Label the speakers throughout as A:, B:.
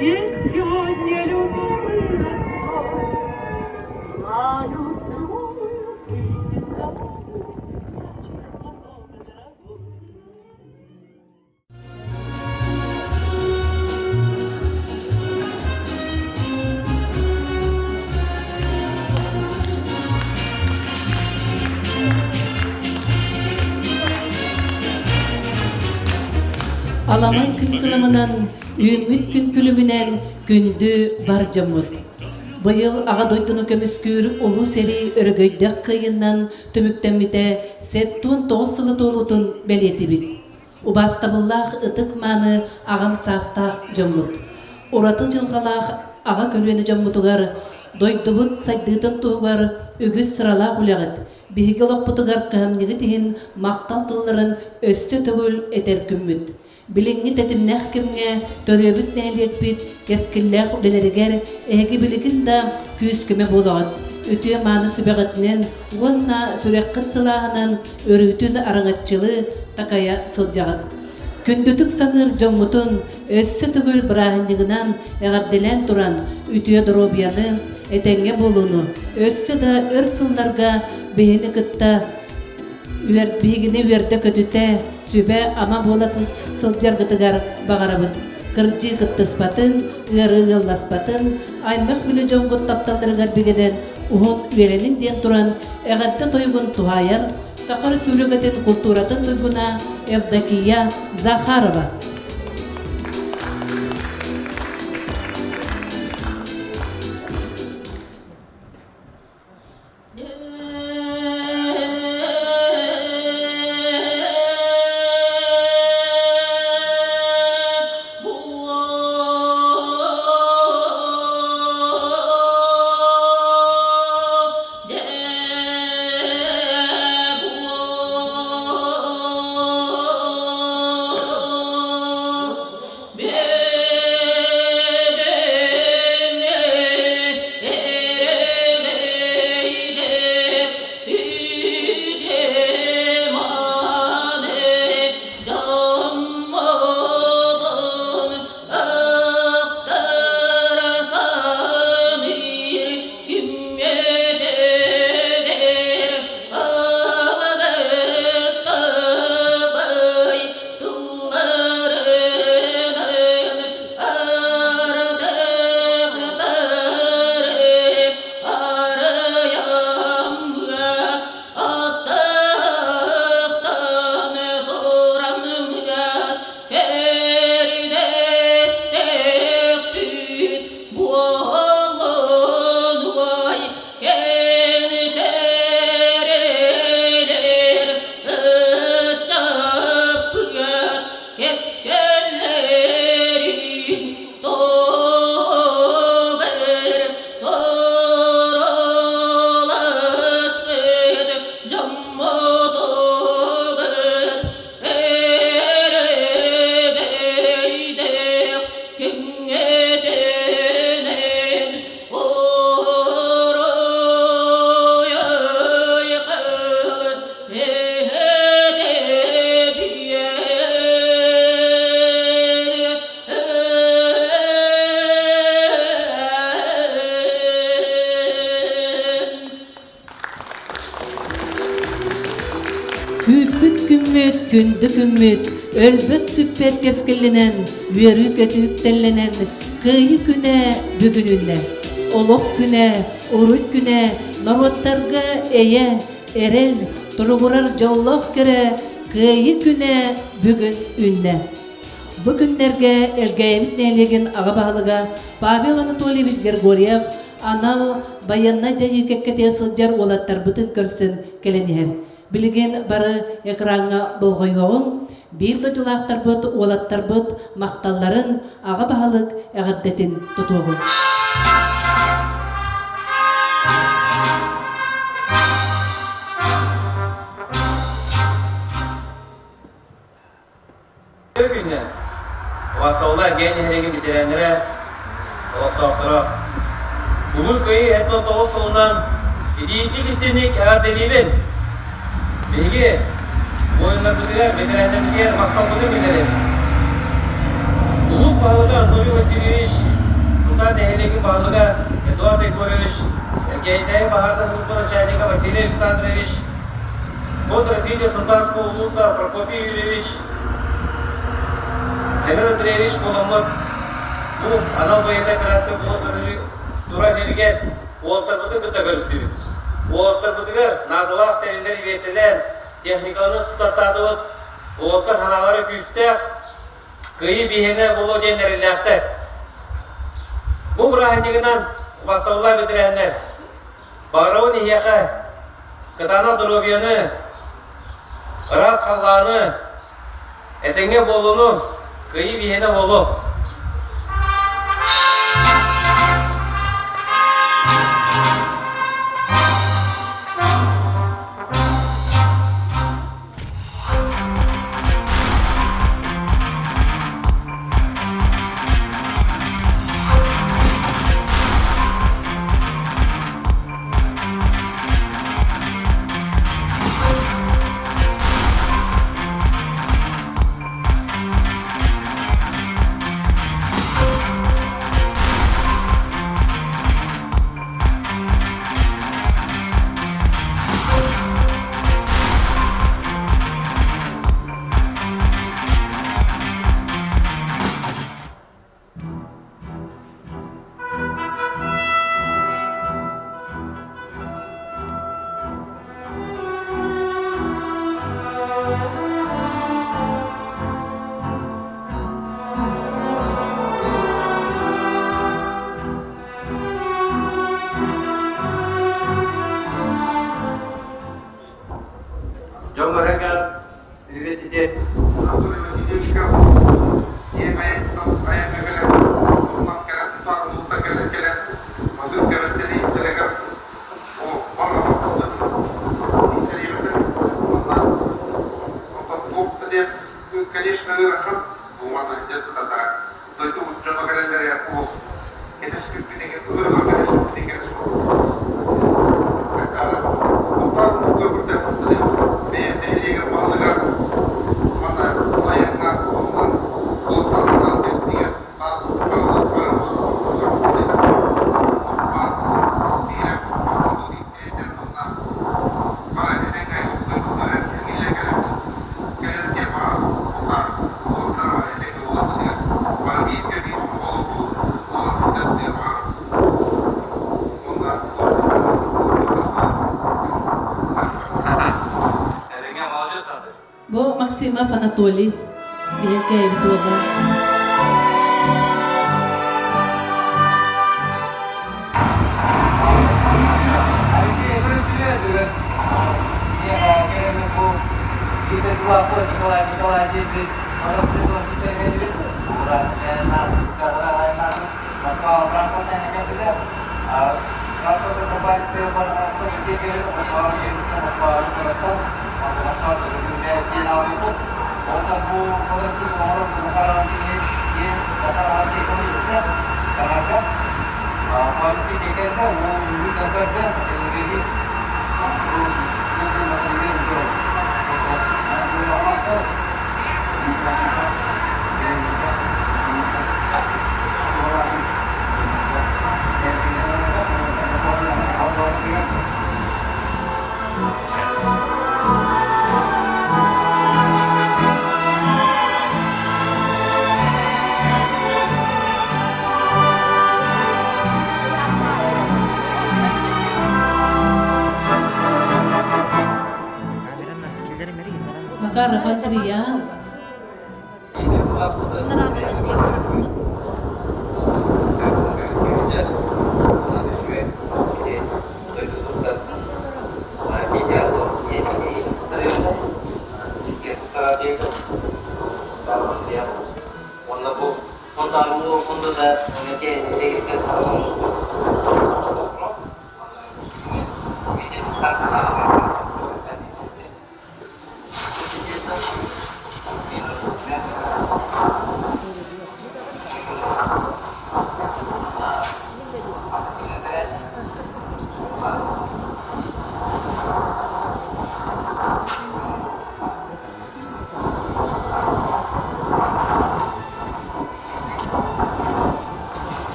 A: Есть сегодня любимый родной, знаю, целую ты домой.
B: Alamay gün sılımынан, ümmüt gün külümünen gündü bar jamut. Bıyıl ağa doytunu kömüskür ulu seri örgöydek kıyından tümüktenmite settun toğuz sılı dolutun beliyeti bit. Ubastabıllah ıtık manı ağam sastaq jamut. Uratı jılgalaq ağa kölveni jamutugar, doydubut saydıtın tuğgar ügüz sıralaq ulağıt. Bihigil okputugar kıhamnigi tihin maqtal tılların össü tөгül eter kümmüt. Bilingi tetimnäh kimge töröbüt nähletbit keskilläh uleleriger ägi biligin da küsküme bolat. Ütüye many sübägetinen wonna sürekqit sılahынан örütün arıgatçılı takaya sıljagat. Kündütük sanır jamutun össü tөгül birahindiginan ägardelen turan ütüye dorobiyany etenge bolunu össü da ör sıllarga behini kıtta bihigini verde kötüte sübe ama bola sıljar gıtıgar bağarabıt. Kırcı gıttıspatın, ırı yıllaspatın, aymak bile jongut taptallarıgar bigeden uhun verenin diyen turan eğatta toygun tuhayar, Sakar Respublikatin kulturatın duyguna Evdakiya Zakharova. Küpüt kümmüt, kündü kümmüt, ölbüt süppet keskillinen, vörü kötük tellenen, kıyı küne bugününne. Olok küne, urut küne, narottarga eye, erel, turugurar jallaf kere, kıyı küne bugün ünne. Bu günlerge elgeyemit neylegen ağa bağlıga Pavel Anatolievich Gergoriev anal bayanna jayı kekketer sıljar olattar bütün körsün keleniher. Bilgen barı ekranga bulgoyoğun, bir dodulaqtar bıt olattar bıt maqtalların ağa bağlık eğaddetin tutuğun.
C: Bugün vasallar gene herhangi bir direnlere oktavtıra. Bugün köyü etno toğuz sonundan idiyetlik istedik eğer deneyim. Bilgi, bu oyunlar bitirer, veteranlar bitirer, maktal budur bildirir. Ulus bağlıda Anatoly Vasilyevich нехелеги балыга Эдуард Егорович, Гейдай Бахардан начальника Василий Александрович, Фонд развития Султанского улуса Прокопий Юрьевич, Эмир Андреевич Коломот, анал боевая операция была тура жерге олтар бутын категориясы. Олтар бутыгар надылах тәрелер ветелер техниканы тутатады бут. Олтар ханалары күстәк кыйы бихене болу денерләхтә. Бу брахинигынан бастаулар бетерәннәр. Барауын ияха кытана дробияны раз халланы этеңге болуну кыйы бихене болу.
B: Максима Анатолий, Белькаев дома.
D: Kita dua pun Nikolai David orang sebelum bisa ini orang enak orang enak masalah transportnya yang juga transport terbaik sebuah transport itu masalah yang transport masalah itu dia itu untuk bu korupsi orang sekarang ini sekarang ini polisinya karena polisi dikerja uang kerja jadi
B: Maka Rafael Trian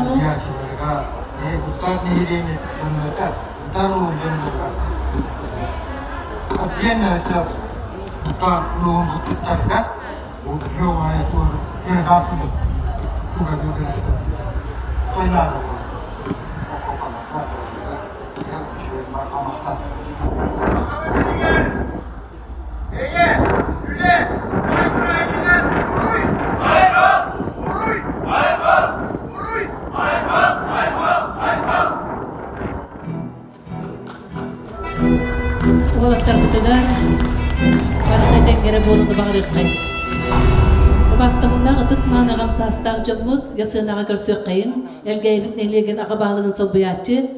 B: Иванов.
E: Яшыларға, ұттар нейреме тұтынмыға, ұттар ұлын тұтынмыға. Қапен әсіп, ұттар ұлын тұттарға, ұттар айқыр, жердақылы, тұға көдірісті. Тойнады бұл. Оқопалықта, я үшер марқамақта. Махамет әдігер! Еге! Үле! Айқыр әкінен! Ұруй! Айқыр! Ұруй! Айқыр! Ұруй! Айқыр! Айқыр! Айқыр!
B: Уолаттар бутыгар барыта тенгере болуну багырыккай. Обастамыннагы тыт маанагам састагы жоммут ясынага көрсөк кайын элгейбит нелеген ага баалыгын солбуячы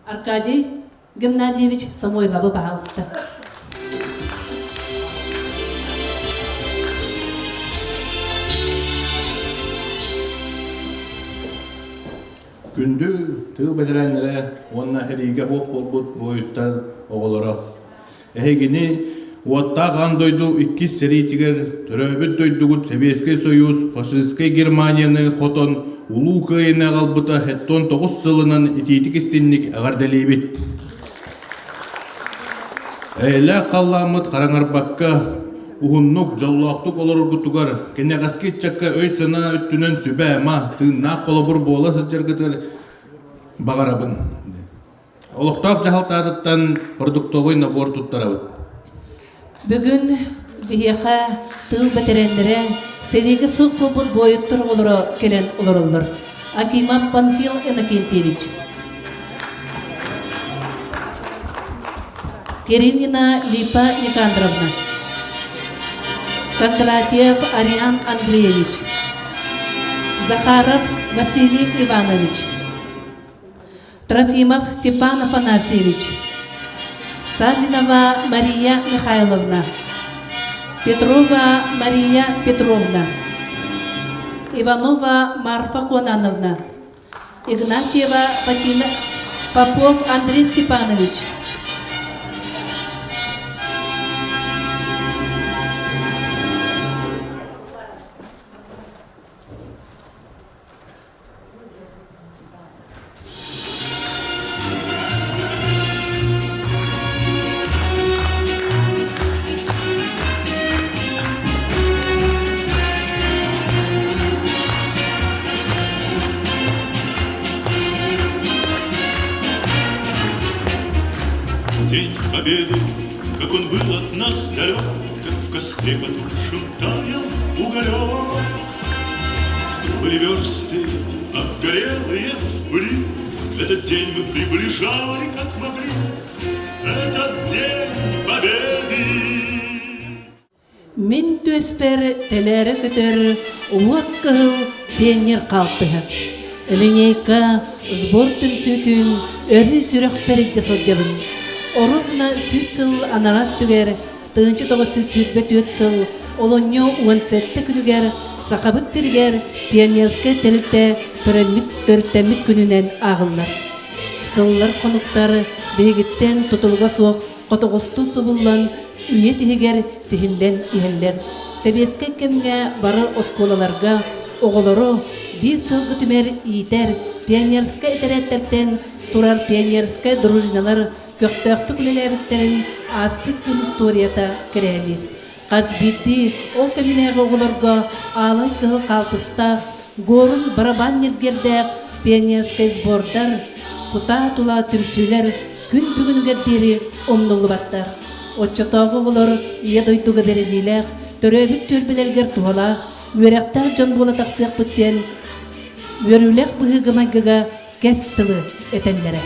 B: Аркадий Геннадьевич Самойлову баалысты.
F: Күндү тыл бетерәннәре онна хәриге хок болбут бойуттар оголора. Эхегини уатта гандойду 2 серитигер төрөбүт дойдугут Советский Союз фашистский Германияны хотон улуу кыйына галбыта хеттон 9 сылынан ититик истинник агарделибит. Эйле калламыт караңарбакка Ухуннук жоллоқтук олоргутугар кенегаски чакка өй сына үттүнөн сүбә ма тынна колобур бола сычыргытыр багарабын. Олоқтақ жахалтадыттан продуктовый набор туттарабыт.
B: Бүгүн бияка тыл бетерендере сериге сук болбут бойуттур олоро келен олороллор. Акимов Панфил Иннокентьевич, Кириллина Липа Никандровна, Кондратьев Ариан Андреевич, Захаров Василий Иванович, Трофимов Степан Афанасьевич, Савинова Мария Михайловна, Петрова Мария Петровна, Иванова Марфа Конановна, Игнатьева Фатина, Попов Андрей Степанович,
G: День Победы, как он был от нас далек, как в костре потухшем таял уголек. Были версты, обгорелые в пыли, этот день мы приближали, как могли, этот день Победы.
B: Мин төспер телері көтөр уат кыл пионер калтыгы. Линейка сбор түнсүтүн өрі сүрек перек жасал жабын. Орогна сүсіл анарат түгер, тыынчы тоғы сүсүтбет өтсіл, олоньо уансетті күнігер, сақабыт сиргер, пионерскай тәлікті төрттәмит күнінен ағылар. Сыллар қонуқтары бейгіттен тұтылға соқ, қотығысты сұбылан, үйе тихигер тихиллен ихеллер. Себеске кемге барар осколаларға, оғылары bir сылғы түмер иетер, пионерскай этереттерден турар пионерскай дружиналар көктөктү күлелебиттерин аспит күн историята кірелер. Қазбидди ол көмінеғі оғыларға алай кыл қалтыста горын барабан ергердек пионерскай сбордар, кута тула түмсүйлер күн бүгінгердері омнулы баттар. Отчатағы оғылар ие дойдуға беренилер, төрөбіт төлбелергер туғалақ, өректар жон бола тақсық бүттен, өрілек бұғығымайгыға кәс тылы әтәнлері.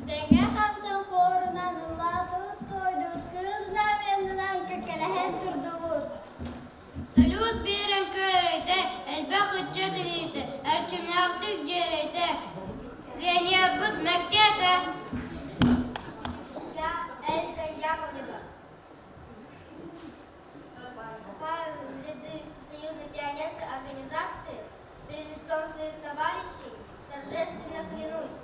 H: De жерейді. Венебіз мәктеді. Я Эльза Яковлева. Вступаю в ряды Всесоюзной пионерской организации. Перед лицом своих товарищей торжественно клянусь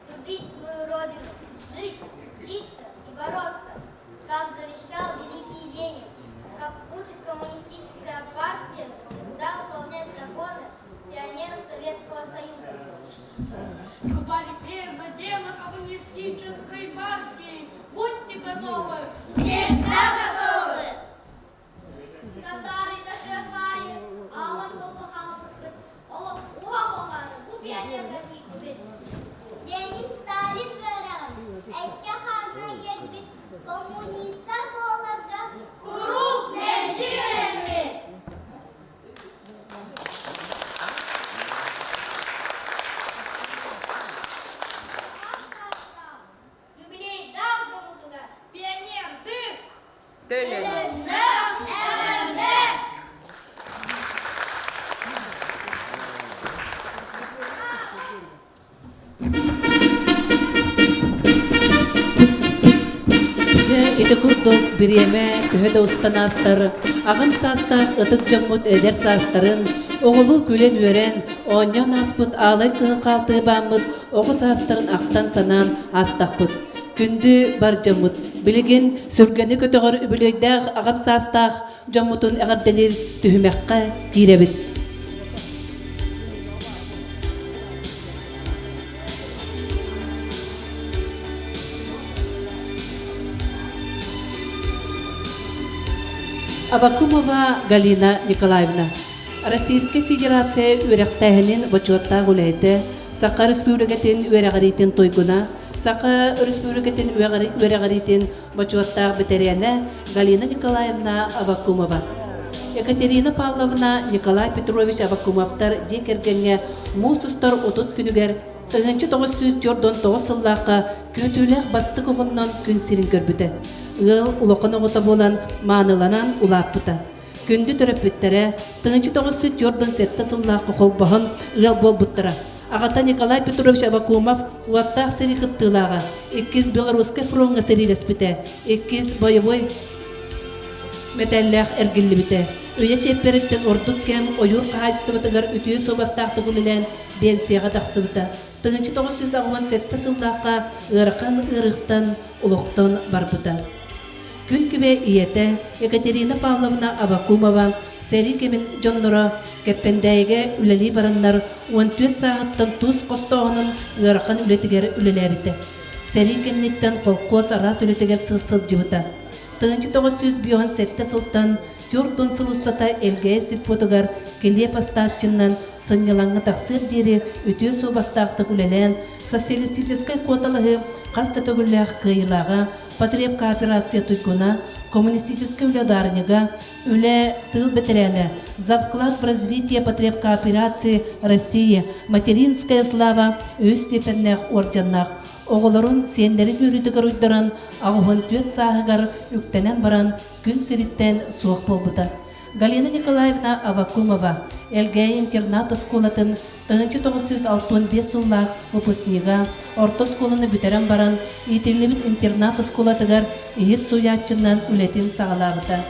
H: любить свою родину, жить, учиться и бороться, как завещал великий Ленин, как учит коммунистическая партия, всегда выполнять законы пионеров Советского Союза.
A: К борьбе за дело коммунистической партии будьте готовы!
H: Всегда готовы! Сатары Ташасаи, Алла Шолтухалпуспы, Ола Уахолары, bu pionerler gibi. Lenin Stalin veren, Ekke Han'dan gelmiş, komünistler bu olarda kurup mecburi. Юбилей дам Джамутуга.
A: Пионер, ты!
H: Элендем, элендem.
B: Ити курдук биреме төһөдө устанастар, агым састах ытык жаммут эдер састарын, оголу күлен өрен, оньон аспыт алай кыгы қалты баммыт, оғы састарын ақтан санан астақпыт. Күнді бар жаммут, билигин сүргені көтөгөр үбілөйдәг агым састах жаммутун әғарделер түхімәққа киребит. Авакумова Галина Николаевна. Российская Федерация үрәқтәһенин бачуатта гуләйте, Сақа Республикатын үрәғаритин тойгуна, Сақа Республикатын үрәғаритин бачуатта бетерәне Галина Николаевна Авакумова. Екатерина Павловна Николай Петрович Авакумовтар декергенге мустустар отут күнүгер 1949 сыллаққа көтүләк бастык оғыннан күн сирин көрбүтә. Ыл улоқын оғыта болан мааныланан улаппыта. Күнді төрөппүттәрі 1947 сыллаққа қолбағын ыл болбуттара. Ағата Николай Петрович Авакумов уаттақ сири кыттылаға 2 Белорусская фронга сирилеспіте, 2 боевой металлях әргілі біте. Өйе чеппереттен ордук кем ойур қағайстыбытығар үтіе собастақты күлілен бенсияға тақсыбыта. 1997 сыллаққа ырқан ырықтан улықтан барбыта. Күн күбе иете Екатерина Павловна Авакумова сери кемин жоннора кеппендәйге үлели бараннар 14 сағыттан туз қостоғының ырқан үлетігер үлелебіті. Сери кемниттен қолқос арас үлетігер сылсыл жыбыта. 1997 сылттан Тюрдун сылыстата элге сиппотугар келе пастатчыннан сыннялаңы тақсыр дері үтіе собастақты үлелен социалистическай коталығы қаста төгілләқ қиылаға потреб кооперация туйкуна коммунистической ударнига үле тыл бетерәне за вклад в развитие потреб кооперации России материнская слава өз степеннәқ орденнақ оғыларын сендерін үрітігір ұйдыран ағуын төт сағығар үктенен баран күн сириттен суық болбыта. Галина Николаевна Авакумова элге интернат сколатын 1965 сыллақ выпускнига орто сколыны бүтерен баран итерлибит интернат сколатыгар ихит суячыннан үлетін сағалабыта.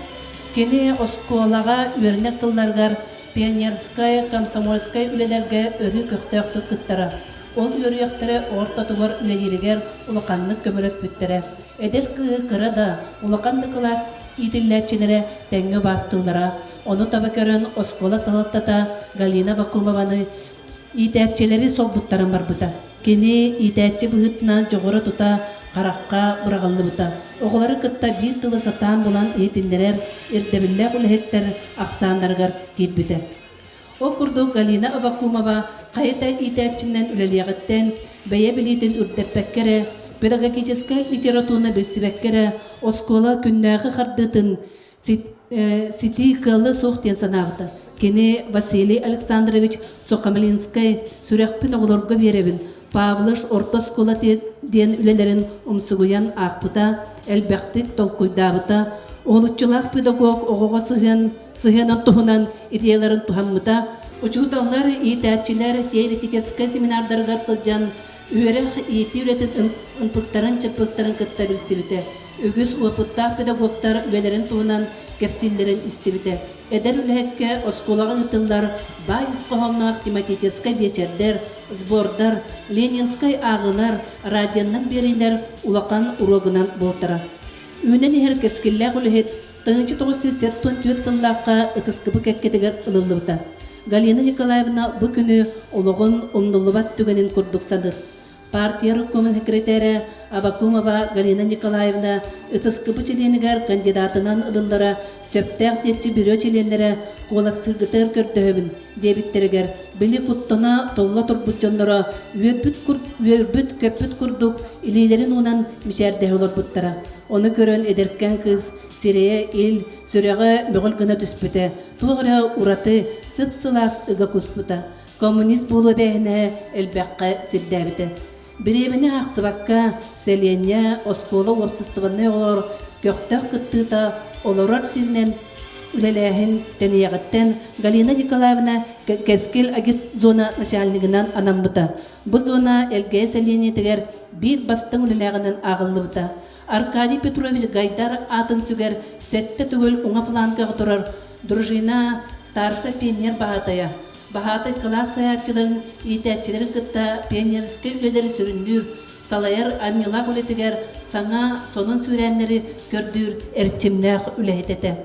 B: Кені осколаға өрнек сылларгар пионерская, комсомольская үлелерге өрі көқтөқтік кыттара. Ол өріяқтары орта тугар үлелерігер улақанлық көмірес бүттірі. Эдер кыры да улақанды класс итилләтчелері тәңі бастылдыра. Оны таба көрін оскола салаттата Галина Авакумованы итәтчелері сол бұттарын бар бұта. Кені итәтчі бұғытынан жоғыры тұта қараққа бұрағылы бұта. Оғылары кытта бір тылы сатан болан етіндерер ердебілі құлығеттер ақсандарғар кетбіті. Ол күрді Галина Авакумова қайта итәтчінен үлелеғіттен бәйе білетін үрдеппәккері педагогическая литература берсибеккере оскола күннәгы хардытын сити кылы соқтен санағыты. Кені Василий Александрович Сокамлинскай сүрәқпін оғыларға беребін. Павлыш орта скола ден үлелерін умсугуян ақпыта, әлбәқтік толкуйдабыта, оғылытчылақ педагог оғыға сығынан тұхынан идеяларын тухаммыта, Учуталлар итәчиләр теоретический семинардарга сылжан үрех ити үретін ынпыктарын чыппыктарын кытта билсибите. Үгүс уапыттақ педагогтар үлелерин туынан кепсиллерин истибите. Эдер үлэхекке осколага гытыллар бай исқоһоннақ тематический вечердер, сбордар, ленинскай ағылар, радионнан берилер улақан урогынан болтара. Үнен ихер кескилләг үлэхет 1974 сыллаққа ысыскыбы кәккетігер ылылыбыта. Галина Николаевна bu күні олығын умнулыбат түгенін күрдіксадыр. Партия руккомын секретары Абакумова Галина Николаевна ытыскыбы членігер кандидатынан ылылара сөптәк детчі бюро членері қоластыргытыр көрдіхімін дебіттерігер білі құттына толла тұрбутчонлары өрбіт көппіт күрдік илейлерін онан мишәрдәй олар бұттара. Оны көрін едеркен кыз, сирее ил, сүрегі мүғіл гына түспіті, туғыра ураты сып-сылас ыға күспіті. Коммунист болу бәйіне әлбәққа сілдәбіті. Біребіне ақсыбаққа сәлене осколы опсыстығыны олар көқтәқ күттіта оларар сирінен үлеләхін тәнияғыттен Галина Николаевна кәскел агит зона начальнигынан анамбыта. Бұл зона әлгәй сәлене тегер бір бастың үлеләғынан ағылы бұта. Аркадий Петрович Гайдар атын сүгер сәтті түгіл уңа фланкаға тұрар дружина старша пионер бағатая. Бағатай класс аячыларын итәчілері кытта пионерске үлелері сүріндір, салайар амила құлетігер саңа сонын сүрәнлері көрдір әрчімнәқ үләйдеті.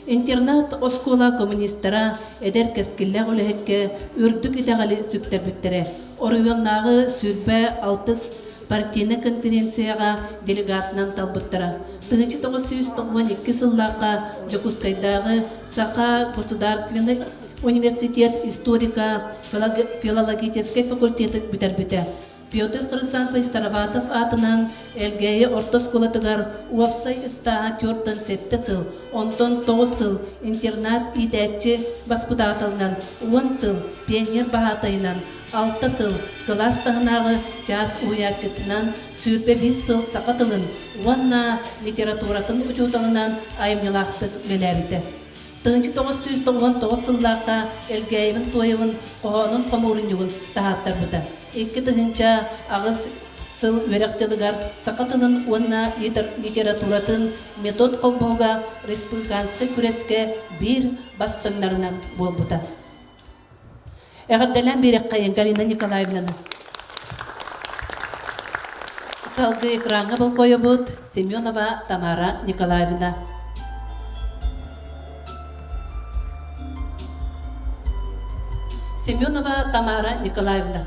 B: Интернат оскола коммунистара эдер кескилләг үләхекке үрдік итәғалі сүктер бүттері. Орыйылнағы сүрбә алтыс партийны конференцияға делегатынан талбыттыра. 1992 сыллаққа Жокускайдағы Сақа государственный университет историка филологический факультеті бүтер-бүті. Петр Хрысанов Староватов атынан әлгәйі ортосколатығар уапсай істаға 4-7 сыл, 10-9 сыл интернат идәтчі воспитателінен, 10 сыл пионер бағатайынан, 6 сыл класс тағынағы жас уячытынан, сүрпе 5 сыл сақатылын, 10 литературатын учуталынан айымнелақтық леләбіті. 1999 сыллаққа әлгәйівін тойывын қоғанын қомырын юғын тағаттар бұта. 2 тығынша ағыз сыл өрәқчылығар сақатылын онна литературатын метод қолбауға республиканскай күреске бір бастыңларынан бол бұта. Әғірдәлән берек қайын Галина Николаевнаны. Салғы экранға бұл қойы бұд Семенова Тамара Николаевна. Семенова Тамара Николаевна.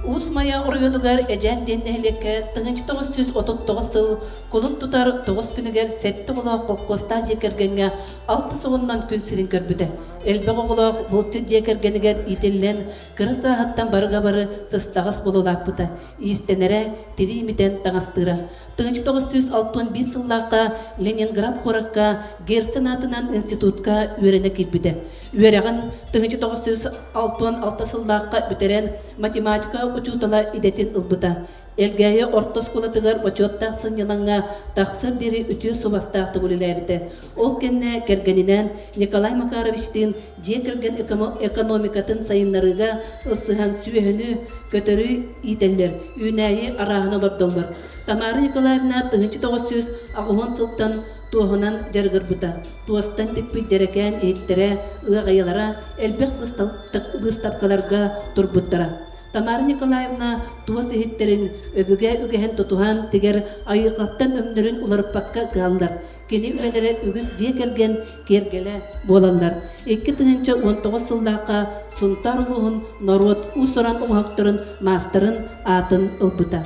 B: Усмая орыйонугар эжен деннехлекке 1939 сыл колун тутар 9 күнігер сәтті олақ қолқоста жекергенге 6 соғыннан күн сирин көрбіді. Әлбәқ олақ бұлчы жекергенігер ителлен кірі сағаттан барыға-бары сыстағыз болулап бұды. Истенері тиримиден таңастыра. 1961 сыллаққа Ленинград қораққа Герцен атынан институтқа өрене келбіді. Өреғін 1966 сыллаққа бүтерен математика учутала идетін ылбыта. Элгәйе ортосколатыгар бачоттақ сыньылаңа тақсыр дері үтіе собастақты болыләбіді. Ол кенне кергенінен Николай Макаровичтің жекерген экономикатын сайынларыға ысыған сүйехіні көтірі ителлер, үйнәйі арағын олырдылыр. Тамара Николаевна 1990 сылттан туғынан жарғыр бұта. Туастан тікпі жерекән ейттері ұғайылара әлбек бұстапқаларға тұрбыттыра. Тамара Николаевна туас ehitтерин өбүгө-үгөһен тутухан тигер айыгаттан өңнөрүн уларыппакка калдар. Кени үлелери үгүс жие келген кергеле боландар. 2019 сылдакка Сунтар улугун народ усуран уңактырын мастерын атын ылбыта.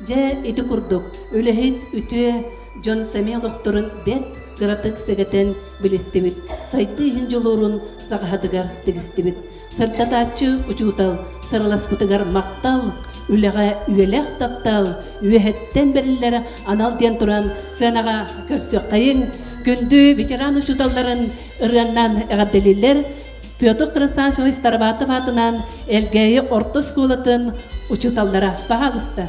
B: Же ити курдук үлехит үтүе Жон Самеловторун бет гратык сегетен билистибит. Сайты хинжолорун сагадыгар тегистибит. Сыртатачы учутал сырылас бұтығар мақтал, үліға үйелек таптал, үйеттен берілері анал ден тұран сенаға көрсі қайын, күнді ветеран ұшуталарын ұрғаннан әғаделелер, Петр Хрысанов Староватов атынан әлгәйі ортос колатын ұшуталдара бағалысты.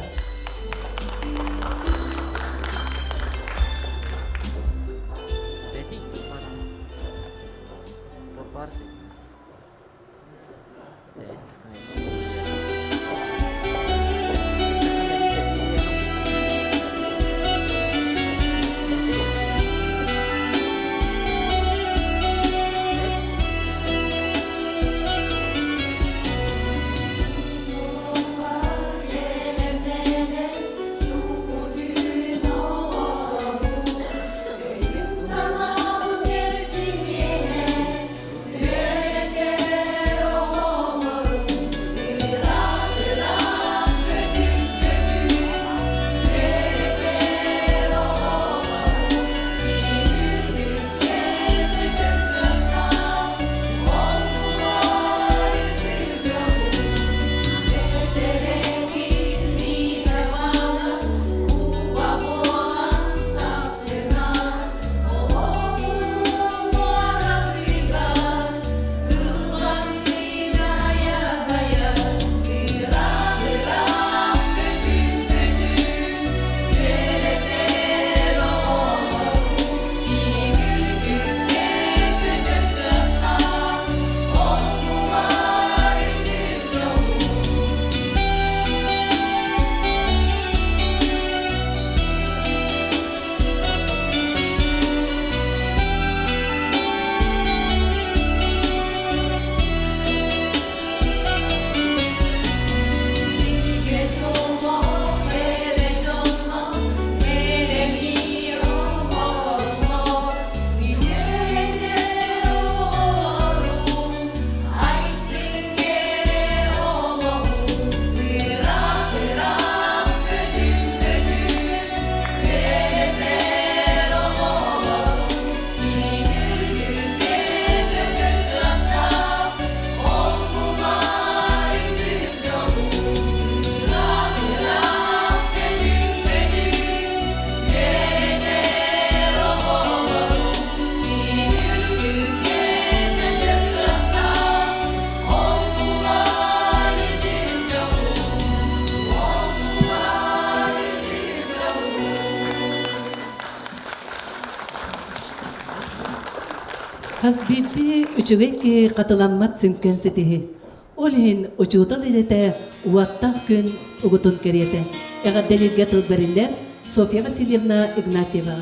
B: Hasbiti üçügeki katılanmat sünken setihi. Olhin uçutal edete uvattah gün ugutun keriyete. Eğer delilge tılberinder Sofya Vasilyevna Ignatieva.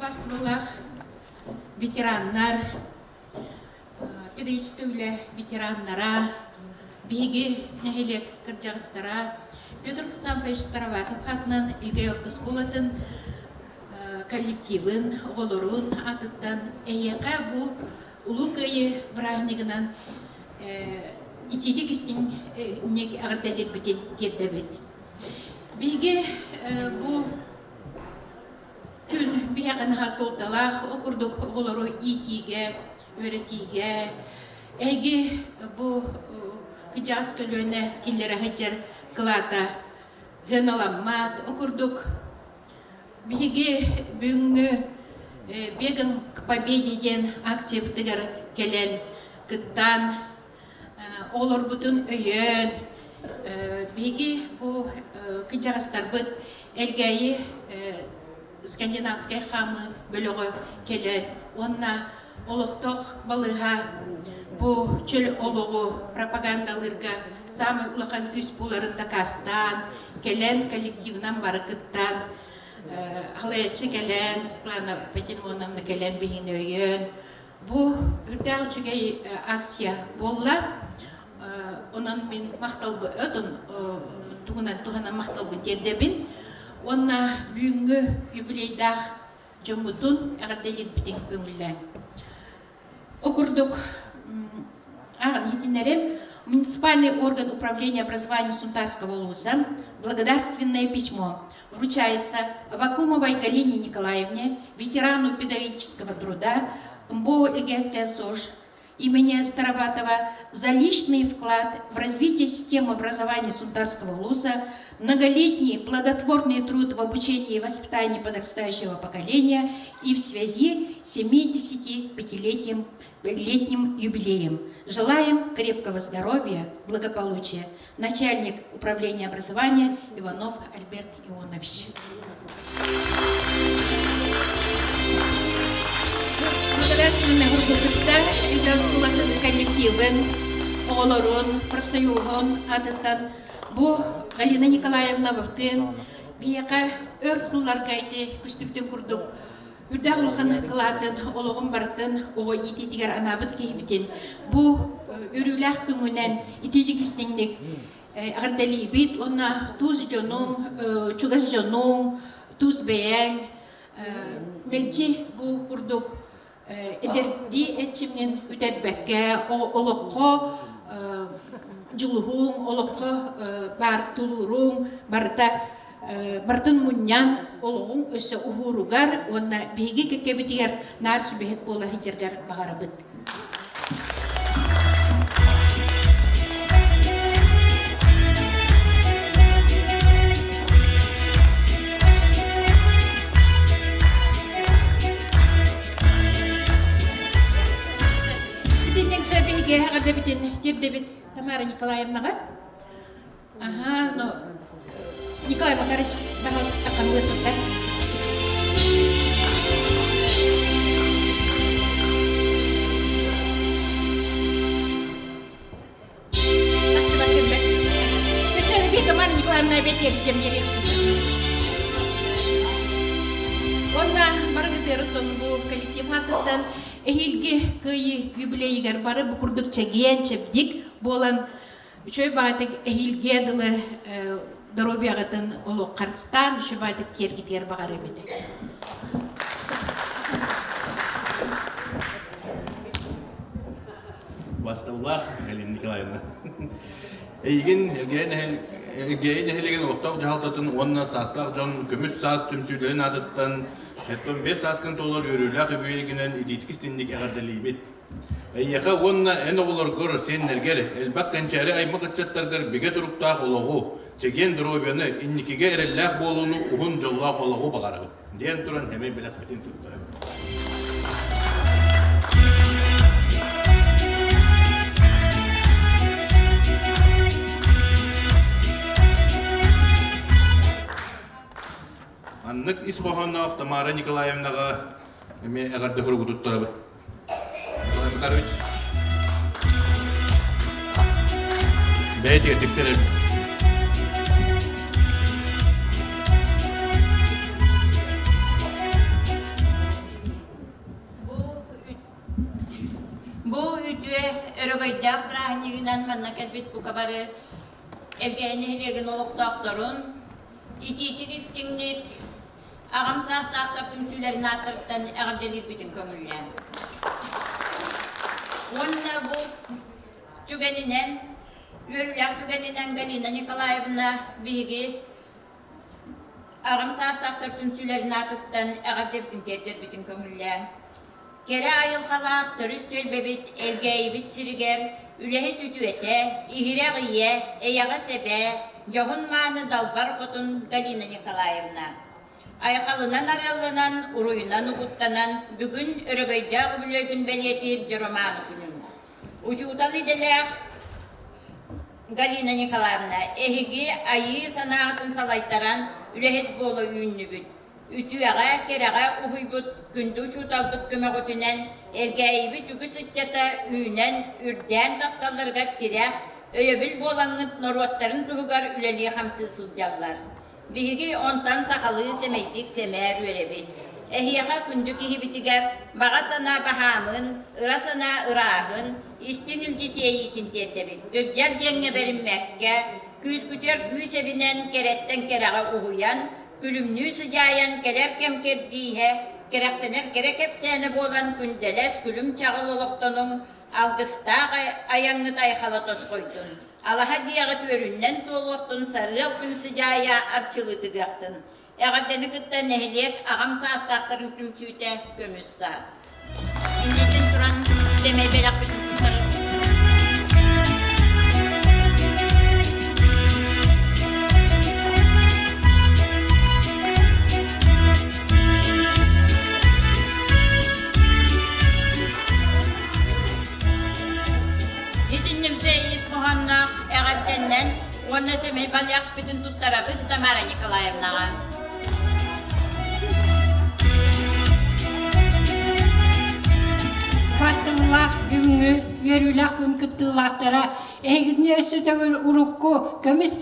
I: Бастыбылах ветераннар, педагогический ветераннара, биги нехелек кырджагыстара, Петр Александрович Староватов атынан Илгей Ордосколатын коллективын, оголорун атыттан эйеқа бу улу көйі брахнигынан итидик истин неги ағырдалет бітен деддебет. Биги бу күн бияған хасылталақ, окурдук оголору итиге, өретиге, эги бу кыжас көлөне киллері хеджер кылата гыналаммат, окурдук биги бүгүнгү бегін к победе ден акция бітігір келен кыттан олар бұтын өйен биги бу кыжағыстар бұт әлгәйі скандинавскай хамы бөлігі келен онна олықтық балыға бу чөл олығы пропагандалырға самы ұлақан күс бұларында кастан келен коллективынан бары кыттан Халаячы келен, Светлана Петельмоновна келен бейін өйін. Бұл үрдәу чүгей акция болла. Онан мен мақталбы өтін, туғынан мақталбы дедебін. Онна бүгінгі юбилейдақ жомытын әғірделен бітен көңілі. Окурдук ағын етінерем. Муниципальный орган управления образования Сунтарского улуса благодарственное письмо вручается Вакумовой Галине Николаевне, ветерану педагогического труда МБО Эгейская СОЖ имени Староватова за личный вклад в развитие системы образования Сунтарского улуса, многолетний плодотворный труд в обучении и воспитании подрастающего поколения и в связи с 75-летним юбилеем. Желаем крепкого здоровья, благополучия. Начальник управления образования Иванов Альберт Ионович. Благодарственная группа коллективен, олорон, профсоюзон, адатан, бу Галина Николаевна Вахтин, бияка өрсыллар гайды күстіктен күрдік. Үрдәғылған қылатын, олығын бартын, оғы итетігер анабыт кейбітен. Бұ үріләқ күңінен итетік істеңдік ағырдалі бит, онна туз жоның, чугас жоның, туз бәйәң, мелчі бұ күрдік әдерді әтшімнен үтәд бәкке, олыққа жылығың, олыққа бар тұлырың, барда Бартын мұньян олығың өсі ұғыруғар, онна бейге кекебітігер нар сүбехет бола хетергер бағары бұд. Бітінден сөбеге ғада бітін дердебет Тамара Николаевнаға. Ага, но... Николай Макарович, пожалуйста, такой выход, да? Так, Себастьян, да? Сначала бега, Марья Николаевна, опять я всем не речу. Онна, Маргатеротон, бұл коллектив атыстан, әйелге көйі юбилейгер бары бұқырдық чәген, чәпдік болан, үшөй бағатық әйелге дылы здоровья гатын оло Карстан, шубайдык тергитер багар эбеде.
F: Бастыбылах Галина Николаевна. Эйген элгейн эхелеген оқтақ жағалтатын онна састақ жон көміс сас түмсүйлерін атыттан әттон 5 саскын толар өрілі қыбелгенен идетік істендік әғардалейбет. Эйеқа онна ән оғылар ғыр сеннергер әлбақ қанчары аймақ ұтчаттарғыр беге тұрықтақ олығы чеген дұробияны инникеге әрелләқ болуыны ұғын жоллақ олығы бағарығы. Ден тұран әмей біләк бітін тұрттары. Аннык исхоханнақ Тамара Николаевнаға эме әгәрді хұрығы тұттарабы. Николай Макарович. Бәйті әтіктелер.
J: Бу үтүе өрөгөйдәк брахнигинан манна кәлбит бу кабары элгәйне хилеген олуктакторун ититик истиңник агам састактар күнсүләрен атырттан әгәрделер битин көңүллән. Онна бу түгенинен өрүләк түгенинен Галина Николаевна биги агам састактар күнсүләрен атырттан әгәрделер битин көңүллән. Кere ayıl halak, törüt tölbebit, elgeyibit siriger, ülehet ütüete, ihire gıye, eyağa sebe, johun mağını dalbar kotun Galina Nikolaevna. Ayxalınan aralınan, uruyunan uguttanan, bugün örögöydağ bülögün belyetir joromanı günün. Ucuudal idelek Galina Nikolaevna, ehigi ayı sanatın salaytaran, ülehet bolu ünlü büt. Ütüyağa, kerağa, uhuybut, gündü şutalgıt kömögütünen, elgeyibit ügü sıçata üyünen, ürden taksallarga kirek, öyöbül bolangıt norvatların tuhugar üleli hamsı sılcavlar. Bihigi ontan sakalı semeydik semer üyerebit. Ehiyağa gündük ihibitiger, bağa sana bahamın, ıra sana ırağın, istinil citiyeyi için terdebit. Göbcer denge berinmekke, küs küter küs evinen keretten kerağa uhuyan, Gülümnü sıcayan keler kemker diye, gereksener gerek hepsene bolan gündeles gülüm çağıl oluqtanın, algıstağı ayağını dayxalatos koydun. Alaha diyağıt öründen doluqtun, sarıl gün sıcaya arçılı tıgıqtın. Eğerdeni gıtta nehliyek, ağam sağıstaqtırın tümsüyte gömüz sağız. İndicin turan demey belak bütün tutarın. Eğerdenden, ona semel balyak bütün tuttarabı Tamara Nikolaevna'a.
K: Bastımlaq güngü, verülaq gün kıttığılaqtara, eğidini ösütөгül urukku, kömüs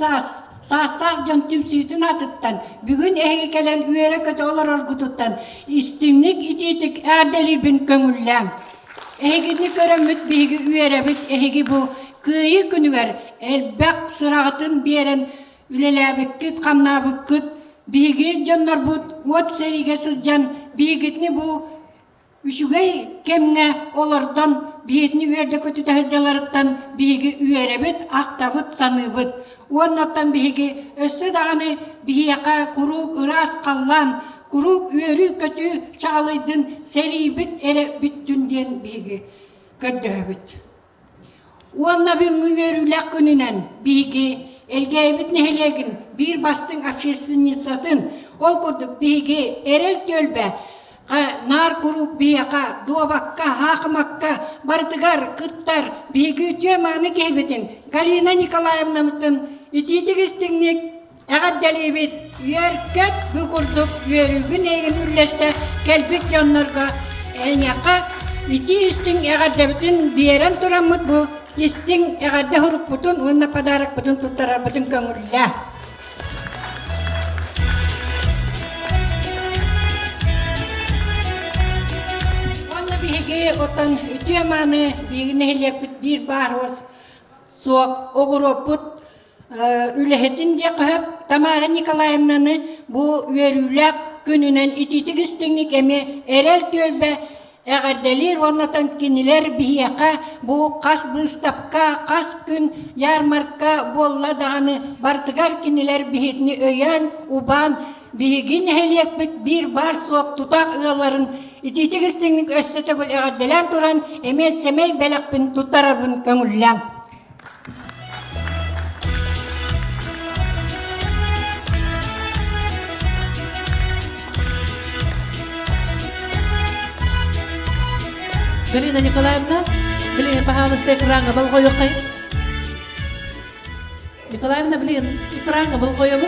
K: sağıstar jön tümsüytün atıttan, bugün eği kelen üyere kötü olur orgututtan, istimlik ititik erdeli köngüllän. Eğidini görömüt bigi üyerebit, eği bu kıyı günüger, elbek sırağıtın beren ülelebekket, kamnabekket, bigi jönler bu, ot serige sızcan, bigitni bu, Üşügey kemne olardan biyetini verdi kötü tahıcılarıttan bihigi üyerebet, aktabıt, sanıbıt. Onlardan bihigi össü dağını bihiyaka kuruk ıras kallan, kuruk üyeri kötü çağlıydın seribit ere büttün diyen bihigi köddöbüt. Onunla bir üyerülek gününen bihigi elgeybit nehelegin bir bastın afşesvinitsatın ol kurduk bihigi erel tölbe, nar kuruk biyaka, duabakka, hakmakka, bardıgar, kıttar, bigi ütüye mağını geybetin. Galina Nikolaevna'mıtın ititik istinlik, eğaddalibit, üyerket bükurduk, üyerügün eğin ürleste, kelbik yanlarga, enyaka, iti istin eğaddabitin biyeren turamut bu, istin eğadda huruk butun, onna padarak butun tuttarar butun köngülle. Otan ütüyemanı bir nehlek bir barhoz soğuk oğuroput ülehetin diye kıhıp Tamara Nikolaevna'nı bu üyerülek gününen ititik istinlik eme erel tölbe eğerdelir onatan kiniler bihiyaka bu kas bıstapka kas gün yarmarka bolla dağını bartıgar kiniler bihitini öyen uban bihigin heliyek bir bar soğuk tutak ığaların ititik istinlik össetegül eğerdelen turan eme semey belakpin tutarabın köngüllän.
B: Galina Nikolaevna, bilin pahamas tayo karanga, balkoyo kayo? Nikolaevna, bilin, ikaranga, balkoyo mo?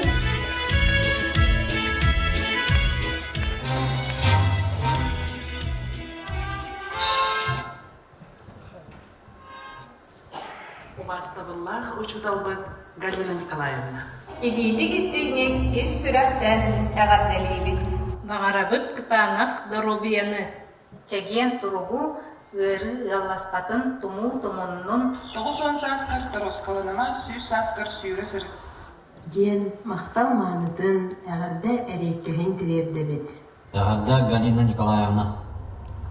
B: Сыллах учуталбыт Галина Николаевна.
L: Идиидик истигник ис сүрәхтән әғәддәлейбит.
M: Бағарабыт кытанах доробияны.
L: Чеген туругу ыры ылласпатын туму-тумуннун.
N: 9 саскар тороскалынама сүй саскар сүйрі сыр.
O: Ден мақтал маңытын әғарда әреккеһен тірерді бет.
D: Әғарда Галина Николаевна.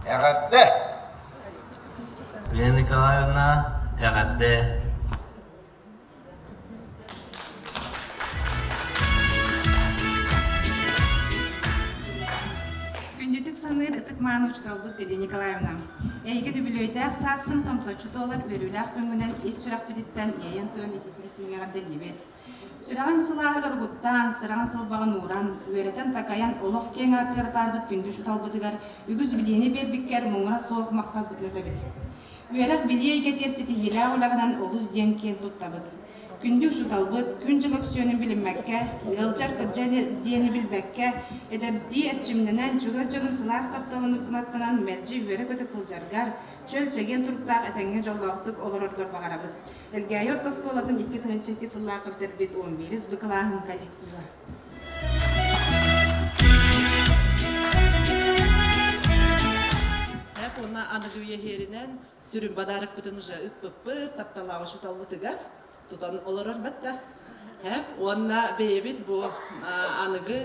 E: Әғәтті.
D: Галина Николаевна, әғарда.
P: Күндетік саныр ытык мааны учталбыт Галина Николаевна. Әйгі дүбілөйдәк саскын томточу долар өріләк өңінен ес сүрәк бедеттен ейін тұрын екетірістіңе ғаддәлі бет. Сүрәғын сылағы ғырғыттан, сырағын сылбағын уран, өретен такаян олық кен артығыр тарбыт күнді шуталбыдығар, үгіз білені бербіккер мұңыра соғық мақтал бұтнеті бет. Өрек біле еге терсеті елі олағынан олыз ден кен тұттабыд. Күнді шуталбыт, күн жылық сүйенін білінмәкке, ғылжар кіржәні дені білбәкке, әдәбді әрчімненен жүгір жығын сыла стапталын ұтынаттынан мәджі өрек өті сылжаргар, чөл чеген тұрықтақ әтәңе жоллағытық олар өргір бағарабыд. Әлгәй ортос қолатын 2 тығынчекі сылла қыртыр бет 11 бұқылағын коллективі.
B: Ona anıgı üyeherinen sürün badarık bütün uca üppüppü taptalağı şutallıtıgar. Tutan olur batta. Hep ona beyebit bu anıgı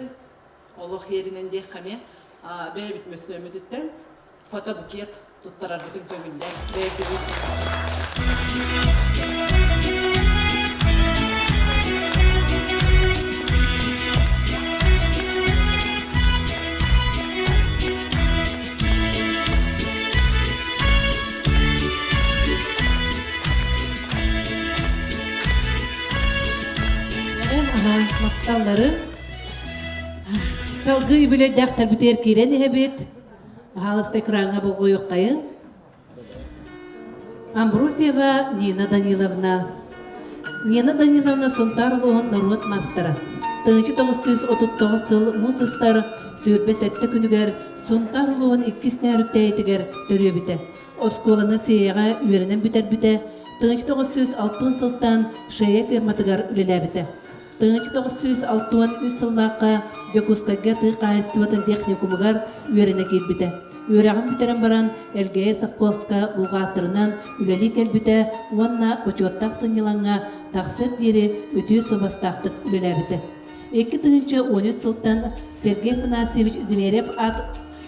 B: oluq yerinen de kame beyebit mösömüdütten fotobuket tuttarar bütün kömüller. Beyebit. Maqtalları salgı bile dağıtır biter kireni hebet. Halas tekrarına bu koyuk kayın. Ambrosiyeva Nina Danilovna. Nina Danilovna Suntarlı'nın narot mastera. 1939 yıl Musustar sürbesette günüger Suntarlı'nın 2 närükteytiger törüye bite. Oskolаны seyağa üyerinen biter. 1906 yıldan şeye firmatıgar ülelebite. 1963 yıllıqa Jakutskaya Tığqayıstыватын техникумыгар üyerine kelbite. Üyeregin biteren baran Elgeye Safkovska bulgatırından üleli kelbite, onna Koçottaq sınılanğa taqsir deri ötüy sobastaqtık ülelebite. 2013 yıldan Sergey Afanasьевич Zverev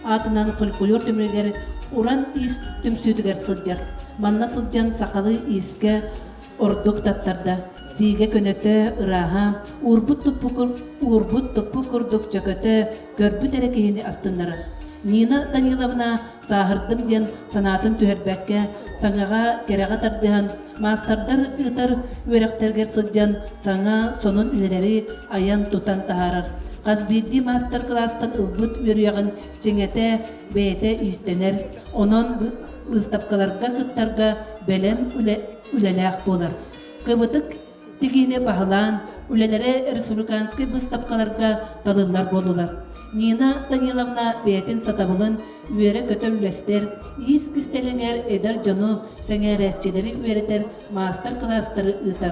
B: atınan folklor tümreler Uran is tümsüdüger sıljar. Manna sıljan sakalı iske orduk tattarda. Sige könöte ıraha, urbut toppu kurduk çököte, körbüt erekeyini astınları. Nina Danilovna sahırdım den sanatın tüherbekke, sanağa kereğe tardıhan, mastardar ıtar örekterger sıljan, sana sonun ileri ayan tutan taharar. Qazbiddi master class'tan ılbut ürüyağın çengete, beyete istener, onun ıstapkalarga kıttarga belem ülelağ bolar. Kıvıtık Tigine bahlan, ülelere Respublikanski bıstapkalarga dalırlar bolular. Nina Danilovna beyetin satabılın üyere kötülüster, iz kistelinger eder canı sengeretçileri üyereter master klasları ıtar.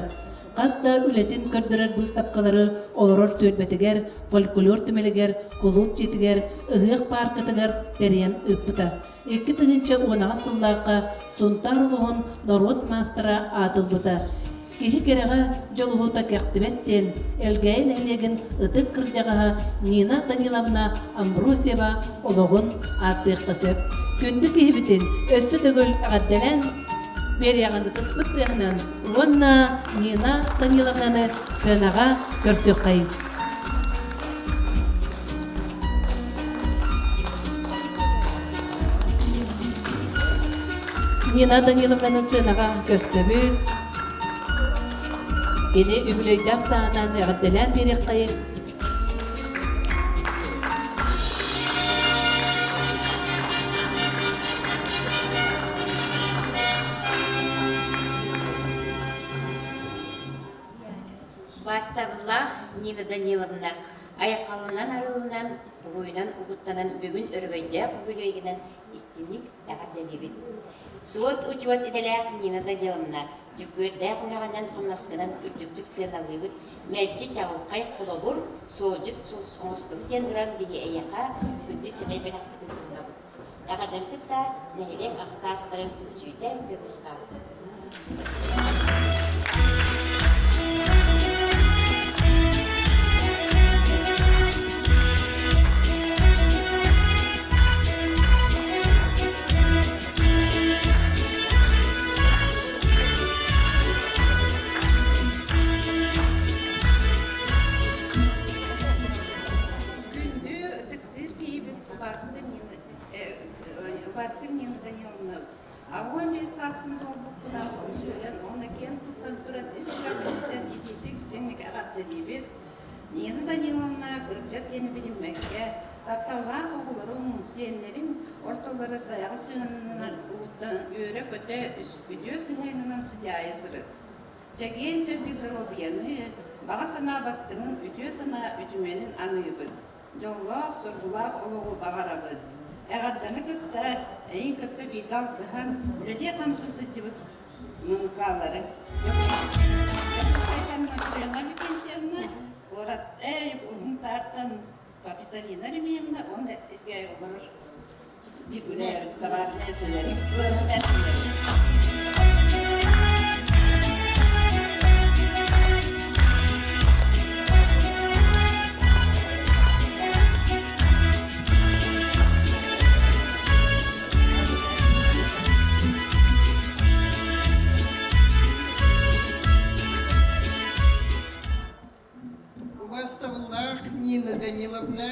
B: Qazda ületin kördürer bıstapkaları olurur türbetiger, folklor tümeliger, kulup jetiger, ıhık parkıtıgar teriyen ıppıta. 2010 sıllarqa Suntarlı'nın narot mastera atılbıta. Kihi kereğe joluhuta kektibetten elgeyin elegen ıtık kırjağa Nina Danilovna Ambrosiyeva oloğun artıq qısıp. Kündü kihibitin össü tögül ağaddelen beriyağındı kıspıttığынан onna Nina Danilovna'nı sınağa körsük kayın. Nina Danilovna'nın sınağa körsübüt. Yine ügülöydağ sağından ağaddelen beriyaq kayın.
J: Бастарла Нина Даниловна. Ayakkalından arılından, ruйнан угуттанан бүгүн өргөйдө күгүлөйгүнөн истинник эгаделибит. Суот учуот иделэх нинада делымна, жүккөрдө кунаганан хамнаскынан үрдүктүк сыналыбыт, мэлчи чагылкай кулобур, соожук соңустук тендуран бии эяка бүдү себей белак бүтүнүнабыт. Эгаделтикта нехилек аксастарын сүрсүйдө көбүстасы.
P: Нені Даниловна кырпчат ені біліммекке, тапталға оғылырың сенлерін орталары саяғы сүйінінен ұғыттан өре көте үспүдіо сіңейнінен судяйы сырыд. Жаген жабдилер обияны, баға сана бастыңын үтіо сана үтіменін анығыбыд. Жоллақ, сұрғылақ олығы бағарабыд. Әғадданы күтті, әйін күтті бейдалдыған, үледе қамсы сүттібіт мұнқалары. Орат әйіп ұлын тартан капиталина ремемна, он әй олар bir güne tabar meseleleri, böyle meseleleri.
Q: Нина Даниловна,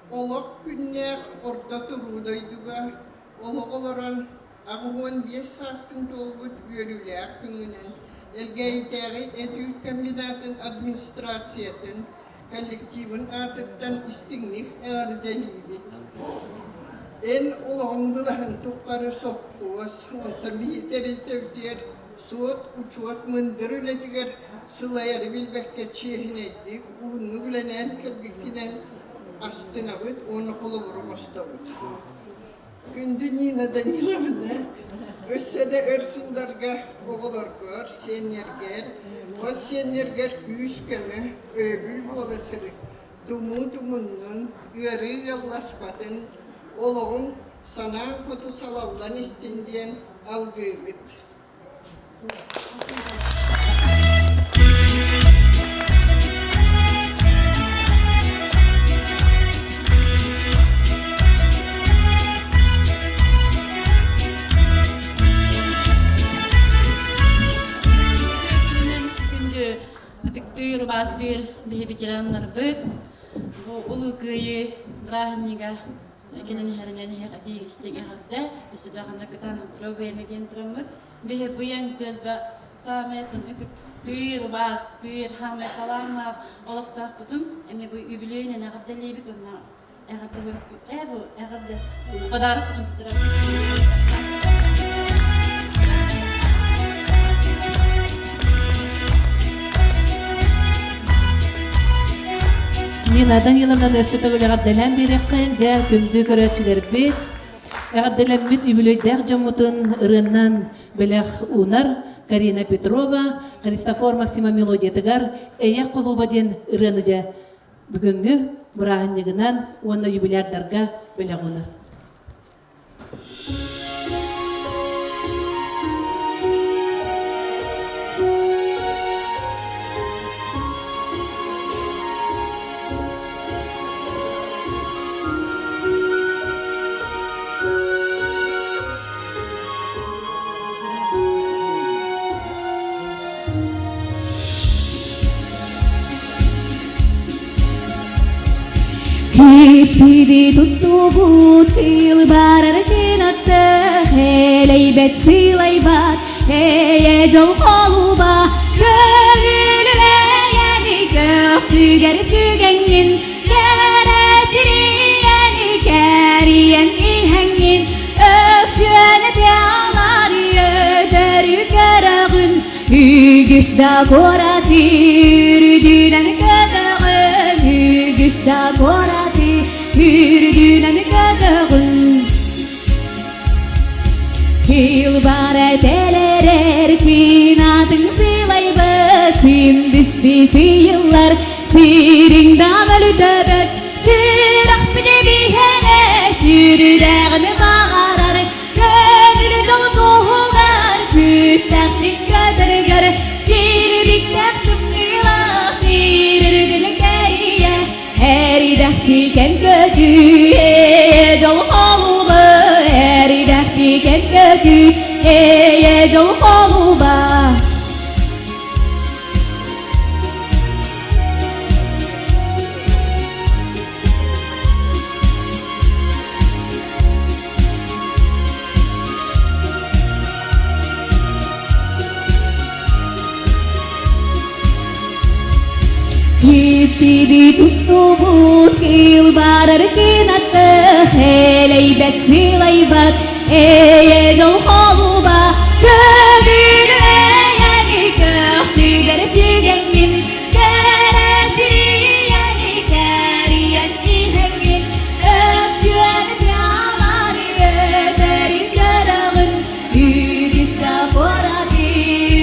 Q: олық күннер орта тұрудайдыға, олық оларан ағуын 5 саскын толбыт өрілер күнінен, әлгәйтәрі әтүл комбинатын администрациятын, коллективын атыттан істіңнік әрдәлейбет. Ән олығындылығын тұққары соққуыз, онтан бейтерілтәвдер, суот, учуот мындырылетігер, Сылайары билбәккә чейхин әйдік, уынны гүләнән кәлбеккінен астынабыд, оны қолы бұрымастабыд. Күнді Нина Даниловна өссәді өрсіндарға оғыларғар, сенергер, өз сенергер үйіс көмі өбіл болы сыры, думу-думуннын, үйәрі ялласпатын, олығын санаң көту салалдан істенден алғыбыд.
R: Bazbir bihibikiranlar bit, bu ulu köyü rahniga kenen herinden hekati istege hatta, sudah kena ketan trobeni gentramut, bihibuyan tölba sametun ipik tür bazbir hamet kalanlar olakta kutum, emi bu übileyne nakadeli bit ona, nakadeli bu, nakadeli kadar kutum.
B: Nina Danilовна өсөтө гәдәлән бирәккән дә күндү көрәчләр бит. Гәдәлән бит үбүләйдәр җамутын рыннан беләх унар Карина Петрова, Христофор Максима Мелодиятыгар әйә кулубаден рыныҗа. Бүгенге бурагыннан оны юбилярдарга беләк унар.
S: Pidi tuttu butil barar kinatta heleybet silaybat heye jol qaluba kögülüne yani kök süger sügengin keresiri yani keriyen ihengin öksünet yanar yöder yükeragın hügüsta korat Ürdünen kadağım Ügüsta borati Ürdünen kadağım Kilbara telerer Kinatın silay batım Distisi yıllar Sirin damölü töböt Sürah bile bihene Sürdağını bağarar Gönül jol toğugar Küstaklik götürgör Sirbiktaktım nila Sirirdin keriye Eridakti ken kötü Jol holuba Eridakti ken kötü Jol holuba Tidi tutubut kilbarar kinatı Heleybet silaybat jol holuba Gönül eyeni kök süger sügengin Keresiri yeni keriyen ihengin Öksüen tiyalari öterin karağın Ügüsta korati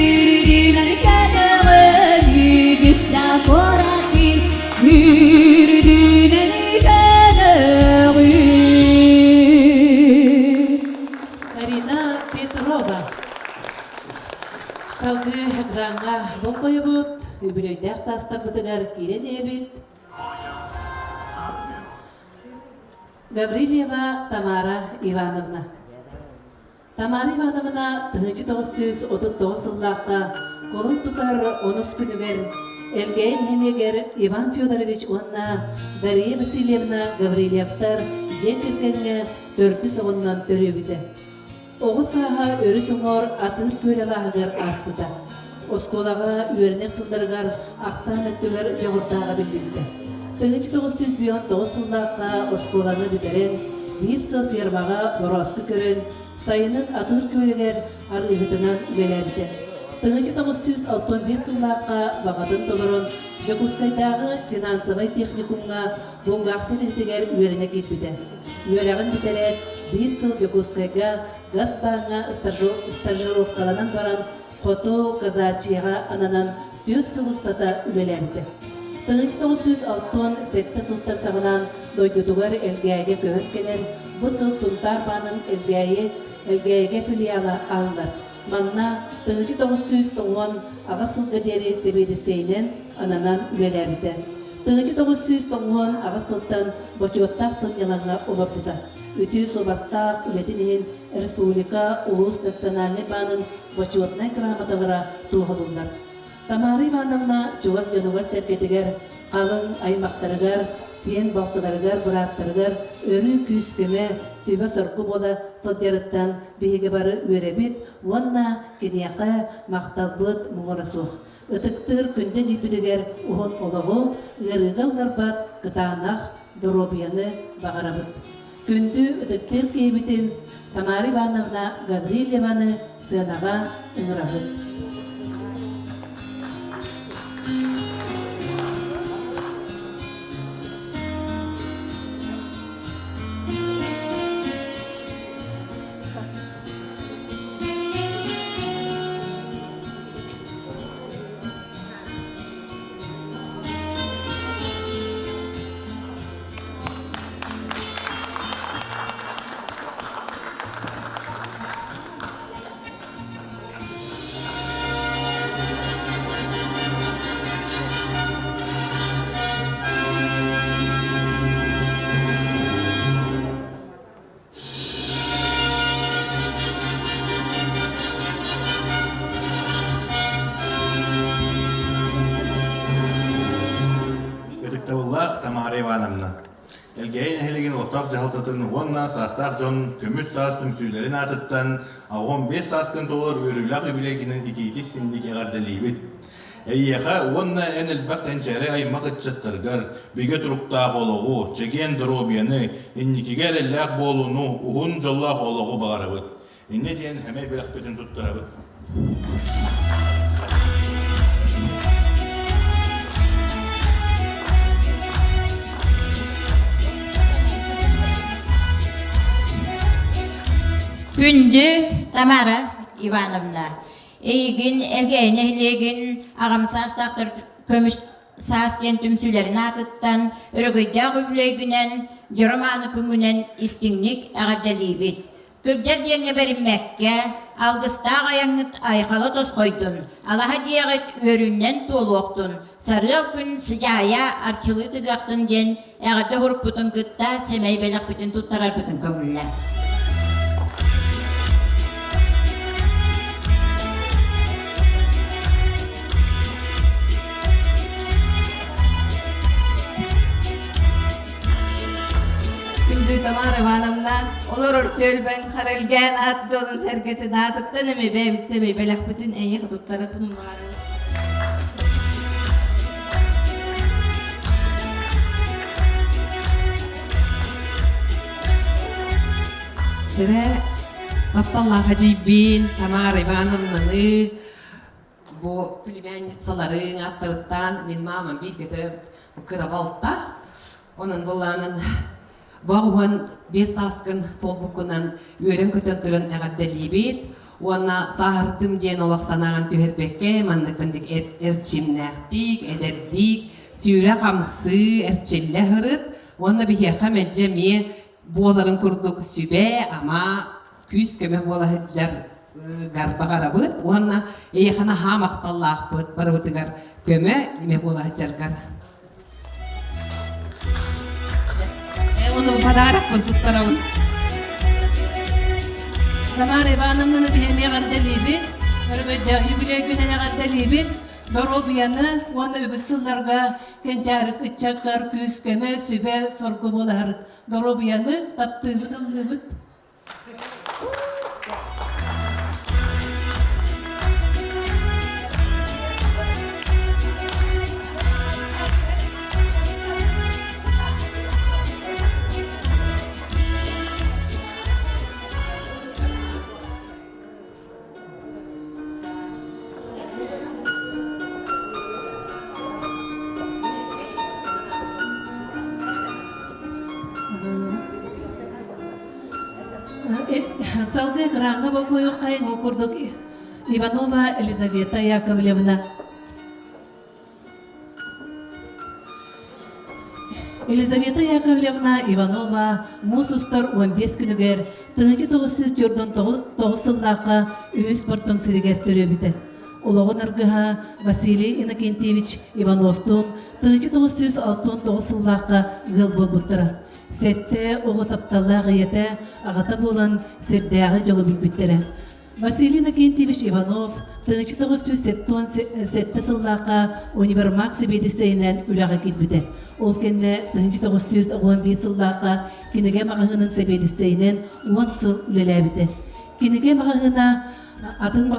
S: ürdünen kadağın Ügüsta korati
B: Karina Petrova Salgı Hakranga Bokoyubut Übülöydek sastaq bıtıgar kiren ebit Gavrileva Tamara Ivanovna Tamara Ivanovna 1939 yıllarga kolun tutar 10 günü ver Elgeyn heleger Ivan Fyodorovich onna Darya Vasilyevna Gavrilevtar Jekirkenle 4 soğundan törübüde. Oğuz saha örü soğor atır köylelağıgar aspıda. Oskolağa üyernek sındırgar aksan öttüler jağırtağa bildirdi. 1919 yıllarga oskolanı biteren bir sıl firmağa borosku kören sayının atır köyleger arıgıtınan üyelerdi. 1961 yıllarga vaqadın tolorun Yokuskaydağı finansavay teknikumga boğaqtır ihtigar üyerine gitbide. Üyereğin biteret bir sıl Yokuskayga gaz bağına stajировкаланан baran Koto Kazachiyga ananan 4 sıl ustata üyelerdi. 1967 sıltan sağınan doydudugar elgayge köhökkeler bu sıl Suntarbanın elgayge filiala aldılar. Manna 1990 ağasıl gaderi sebediseynen ananan üyelerdi. 1990 ağasıltan boşottaq sınyalarına olurduda. Ütü sobastaq ületinihin Respublika Ulus Naциональный Banın boşotna kramatalara tuğalırlar. Tamara Ivanovna Çuvas Januvar serketiger, qalın aymaqtarıgar, siyen baltılargar, bıraktırıgar, örü küsküme, sübe sorku bola sıljarıttan bihige barı üyerebit, vonna kiniyaqa maqtalbıt muğarasuq. Itıktır künde jipidiger uhun oloğu, ırıgallar bat kıtanaq dorobiyanı bağarabıt. Kündü ıtıktır keybitin Tamara Ivanovna Gavrilyeva'nı sığınağa ıngırabıt.
F: Tamara Ivanovna. Elgeyin ehligen ortak jahaltatın vonna sastaq jon kömüs sas tümsülerin atıttan 15 saskın tolar örülak übileginin ikiti sindik egardelibit. Eyyeha vonna enel bak tencere aymaq etçattırgar bige turuqta holoğu çegen drobiyanı innikiger ellaq bolunu uhun jolla holoğu bağarabıt. İnne diyen heme belaq beten tutturabıt.
J: Gündü Tamara Ivanovna. Eygin elgeyne hilegin ağamsaz taktır kömüş sasken tümsülerin atıttan örgüydağ übleygünen Joromanı küngünen istinlik ağadalibit. Kübder diyenge berinmekke algıstağ ayangıt aykalı toz koydun. Alaha diyegit örünnen toluqtun. Sarıl gün sıcaya arçılı tıgaktın den ağada hurup butun kıtta semey belak bütün tuttarar bütün kömüller.
T: Gündü Tamara Ivanovna, olur örtül ben karelgen at jolun sergeti dağıtıptan eme bebitseme belak bütün en yakı tuttarı bunun varı.
B: Çere Abdallah Hacibin, Tamara Ivanovna'nı bu plemianetsaların attırıttan min mamam bir getirip kırabalta. Onun bulanın Bağuan beş askın tolbukunan öğren kötön türün eğaddalibit. Ona sahartım diyen olaq sanağın tüherbekke manlıkındık erçimnähtik, ederdik, süre kamsı erçille hırıt. Ona bir hekam edeceğim boğaların kurduk sübe ama küs köme boğala hıccar garba garabıt. Ona eyekana hamaktallah bıt barabıtıgar köme me boğala hıccar gar. Onu padarak tuttaralım. Tamara Ivanovna'nı bihemeye gardalibit, örgüde yübile günene gardalibit, Dorobiyanı onu ügüsüllerge kencarık ıçaklar küs köme sübe sorgu bolar. Dorobiyanı taptığıbıt ıldığıbıt. Salgı kıranga bol koyuq kayın okurduk Ivanova Elizaveta Yakovlevna. Elizaveta Yakovlevna Ivanova Musustar 15 günüger tığıncı 909 yıllıqa üyüs bartın siriger töröbüde. Olağın argıha Vasily Inokentьевич Ivanov'tun tığıncı 969 yıllıqa yıl bolbuttıra. Sette oğu taptalla gıyete ağata bolan seddäği jolu bilbittere. Vasily Inokentьевич Ivanov tığıncı 977 yıllıqa Univermag sebediseyinen ülağa gitbide. Ol kenne tığıncı 911 yıllıqa kinege mağahının sebediseyinen 10 yıl ülelebide. Kinege mağahına atın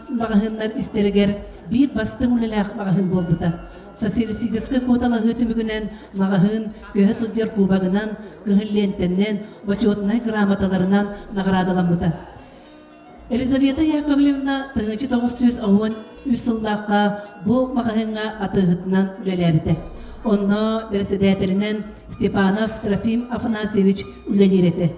B: mağahınlar isteriger bir bastın ülelağ mağahın bolbuda. Социалистический кодалы хөтүмүгүнен мағahын көһө сылжар кубагынан кыһыллентеннен почетный грамоталарынан наградаланмыта. Елизавета Яковлевна 1913 yıllıqa bu mağahınга атыһытынан үлеләбите. Онно председателинен Степанов Трофим Афанасьевич үлелерете.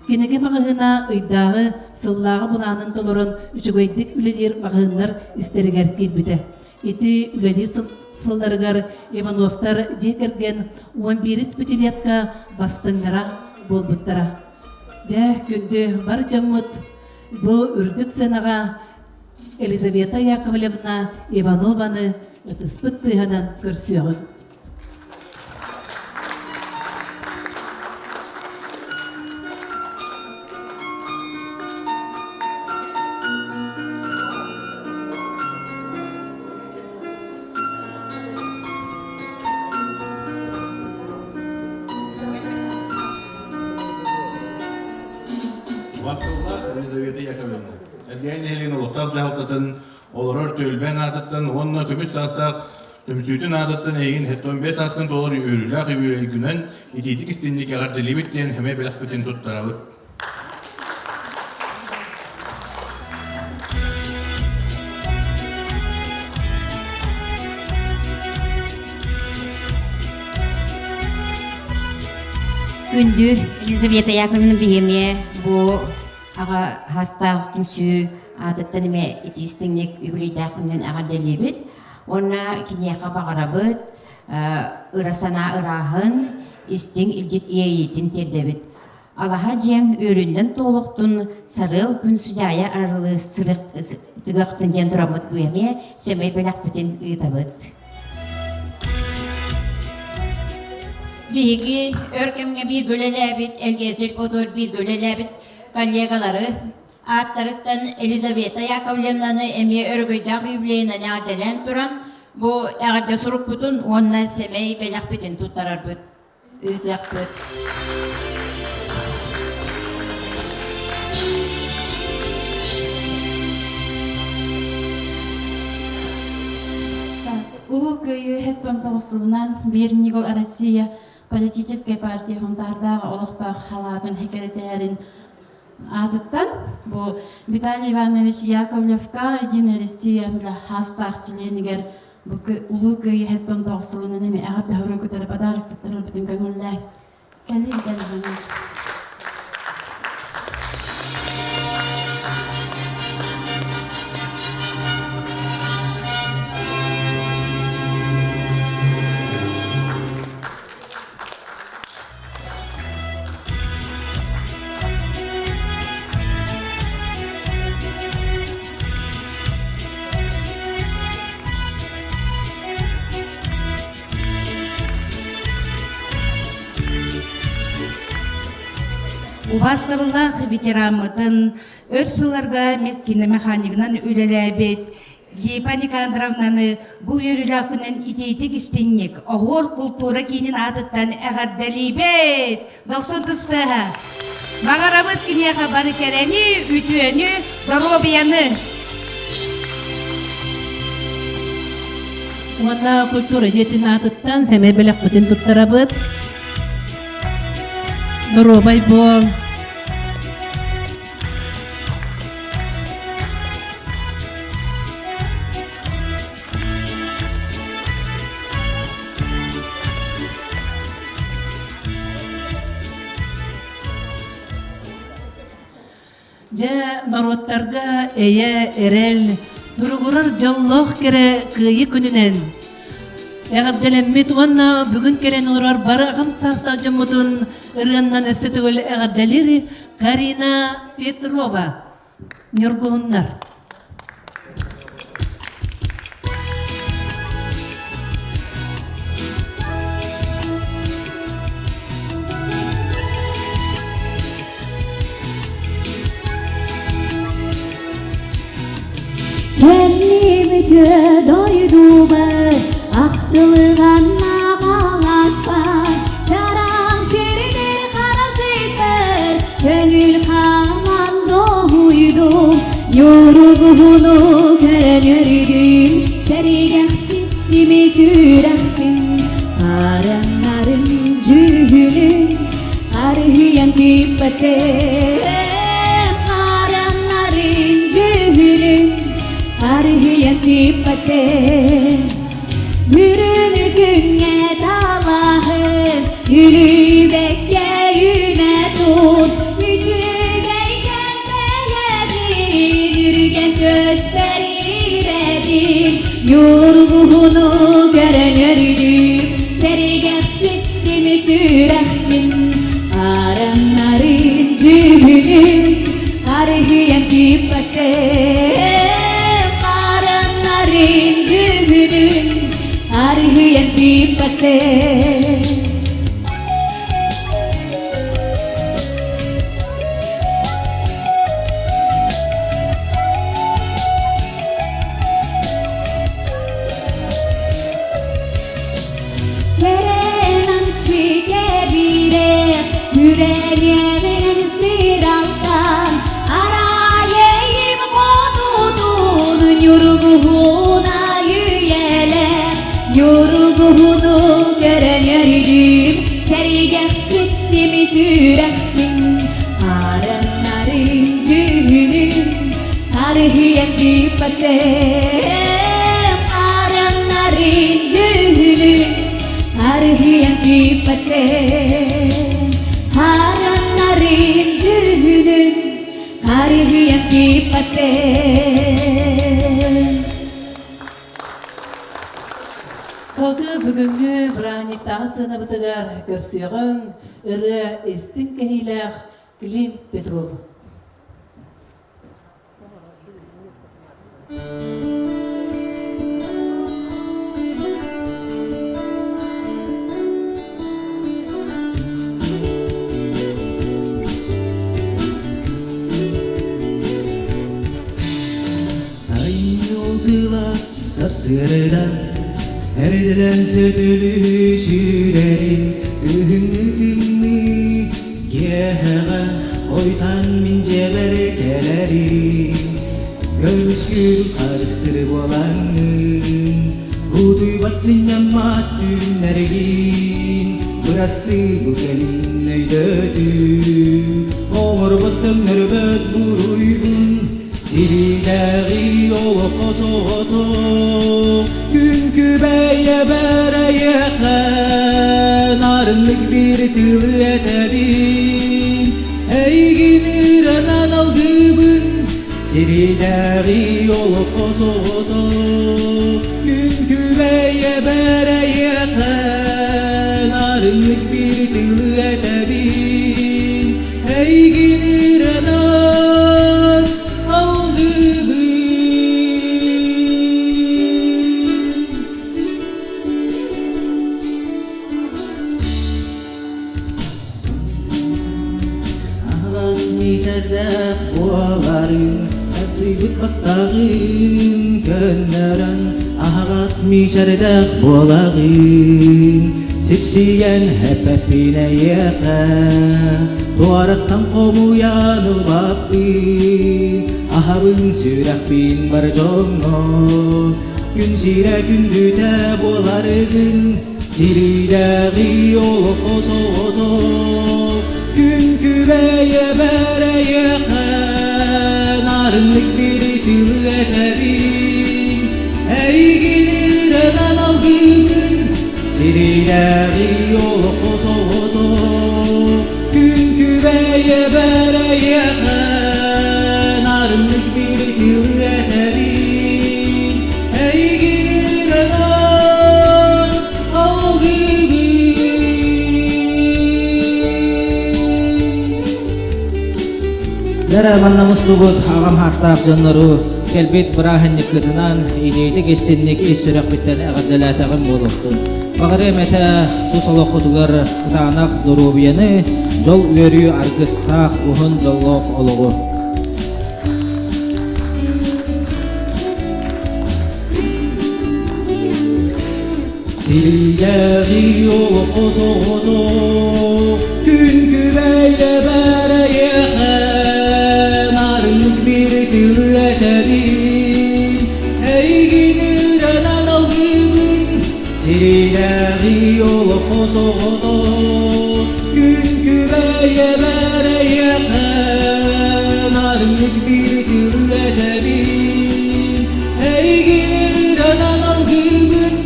B: Кинеге мағahына ыйдагы сыллагы буланын толорун үчүгөйдик үлелер мағahыннар истеригер китбите. Ити үлелер сылдарыгар Ивановтар жекерген 11 пятилетка бастыңнара болбуттара. Жа күнді бар жаммыт бұ үрдік сенаға Елизавета Яковлевна Иванованы ытыспыт тыйганан көрсөғын.
F: Елизавета Яковлевна. Элгейн элин улуктак жалтатын, олорор төлбен атыттан, онна көмүс састак, төмсүйтүн атыттан эйгин 15 аскын толор үйрүлак үйрөйгүнөн ититик истинник агартылибиттен хеме белак бүтүн туттарабыт.
J: Gündü Elizaveta Yakovlevna bihemeye bu ага хастаах түмсү адаттан эме итистиңник үбүлейдаа күннен агарделибит. Онна кинеха багарабыт, ырасана ырахын, истиң илжит иейтин тердебит. Алаха жем өрүнден толуктун сарыл күн сыжая арылы сырык тыгактын ден турамыт буяме семей белак битин ыйтабыт. Биги өркемге бир гөлелебит, элгесил подор бир гөлелебит коллегалары аттарыттан Елизавета Яковлевнаны эми өргөйдак юбилейна нәделен туран бу эгерде сурук бутун онна семей белак битин тутарарбыт. Ыйтакбыт.
R: Улуу көйі хеттон тоғысылынан Бернигол Россия политическая партия фондардағы олықпақ халатын хекеретерін адыттан бұл Виталий Иванович Яковлевка Единая Россия bila хастақ членігер бұл улуу көйі хеттон тоғысылынан еме әғірді хөрі көтері бадарық тұттырыл бітін көңілі кәлі Виталий Иванович.
U: Убастабыллах ветеранмытын өрсыларга киномеханикнан үлелебет Липаника Андровнаны бу өрүлак күнен итейтик истенник огор культура кинин адыттан эгардалибет 90-тыста магарабыт кинеха бары керени үтүөнү здоровьяны.
B: Уанна культура жетин адыттан семей белек бутин туттарабыт. Здоровай бол. Же народтарга эйе эрел тургурар жаллох кере кыйы күнүнен эгерделеммит уанна бүгүн керен урар бары агам саста жамудун ырганнан өсөтөгөл эгерделери Карина Петрова нёргоннар.
S: Kendimice doydu ben Aktılığanna kalaspan Çaran sirdir karatiter Gönül kaman doydum Yorguğunu kerenirdim Serigah sittimi sürektim Karanların cühünü Karhiyen tipetem Karanların cühünü Karhiyen tipetem Yürünü günge dalahım Yürü bekke yüne dur Küçügeyken beğendim Yürügen gösterirdim Yorguğunu görenirdim Serigah sittimi sürektim Aranların cühünü Karhiyen tipetem Karanların cühünü Karhiyen tipetem Kerenan çikebire Yüreğimin siraltan Arayayım kodudun Yorguğuna yüyele Yorguğunu görenirdim Serigah sittimi sürektim Karanların cühünü Karhiyen tipetem Karanların cühünü Karhiyen tipetem Karanların cühünü арихиен кипате
B: Салгы бүгүнгү браниктагы сыныбытыгар көрсөйгөн ыры эстин кehилэх Клим Петров.
C: Sarsırdan Erdilen sötülü sürerim Ühümlü Gehaga Oytan mince berkeleri Göğüskür karıştırıp olanın Buduy batsın yamat dünlergin Bırastı bu gelin öydödü Omur battın nörbet buruygun Siridağı yolu kosoto Günkü beye bere yakın Arınlık bir tılı etebin Ey giniren algıbın Siridağı yolu kosoto Günkü beye bere yakın Arınlık bir tılı etebin Ey giniren Baktağın könlerin Ağaz mişerdak bolağın Sipsiyen hep hepine yaka Tuarattan komuyanı bakbin Ahabın sürak bin barjongo Gün sire gündüte bolargın Siridağı yolu kosoto Gün küveye bere yakın Arınlık bir tılı etebin Ey giniren algıbın Siridağı yolu kosoto Gün küveye bere yakın Arınlık bir tılı etebin Ey giniren algıbın Dere mannamız tugut ağam hastaf jonnoru kelbet bırahenlik kıtınan ideydi geçtinlik iş sürek bitten ağaddelatağım boluktu. Bağırı mete tusolok kutugar kıtanak durubiyeni jol yörü argıstaq uhun jolok oluğu. Siridağı yolu kosoto gün güveye bere yakın Arınlık bir tılı etebin Ey gidiren algıbın Siridağı yolu kosoto gün güveye bere yakın Arınlık bir tılı etebin Ey gidiren algıbın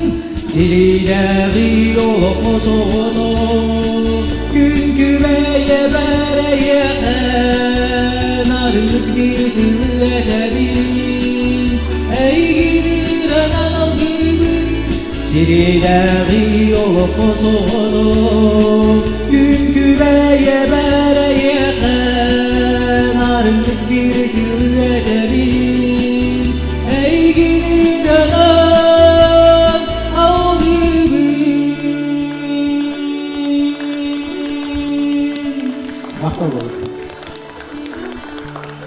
C: Siridağı yolu kosoto Gün güveye bere yakın Arınlık bir tılı etebin Ey gidiren algıbın Siridağı yolu kosoto Gün güveye bere yakın Arınlık bir tılı etebin Ey gidiren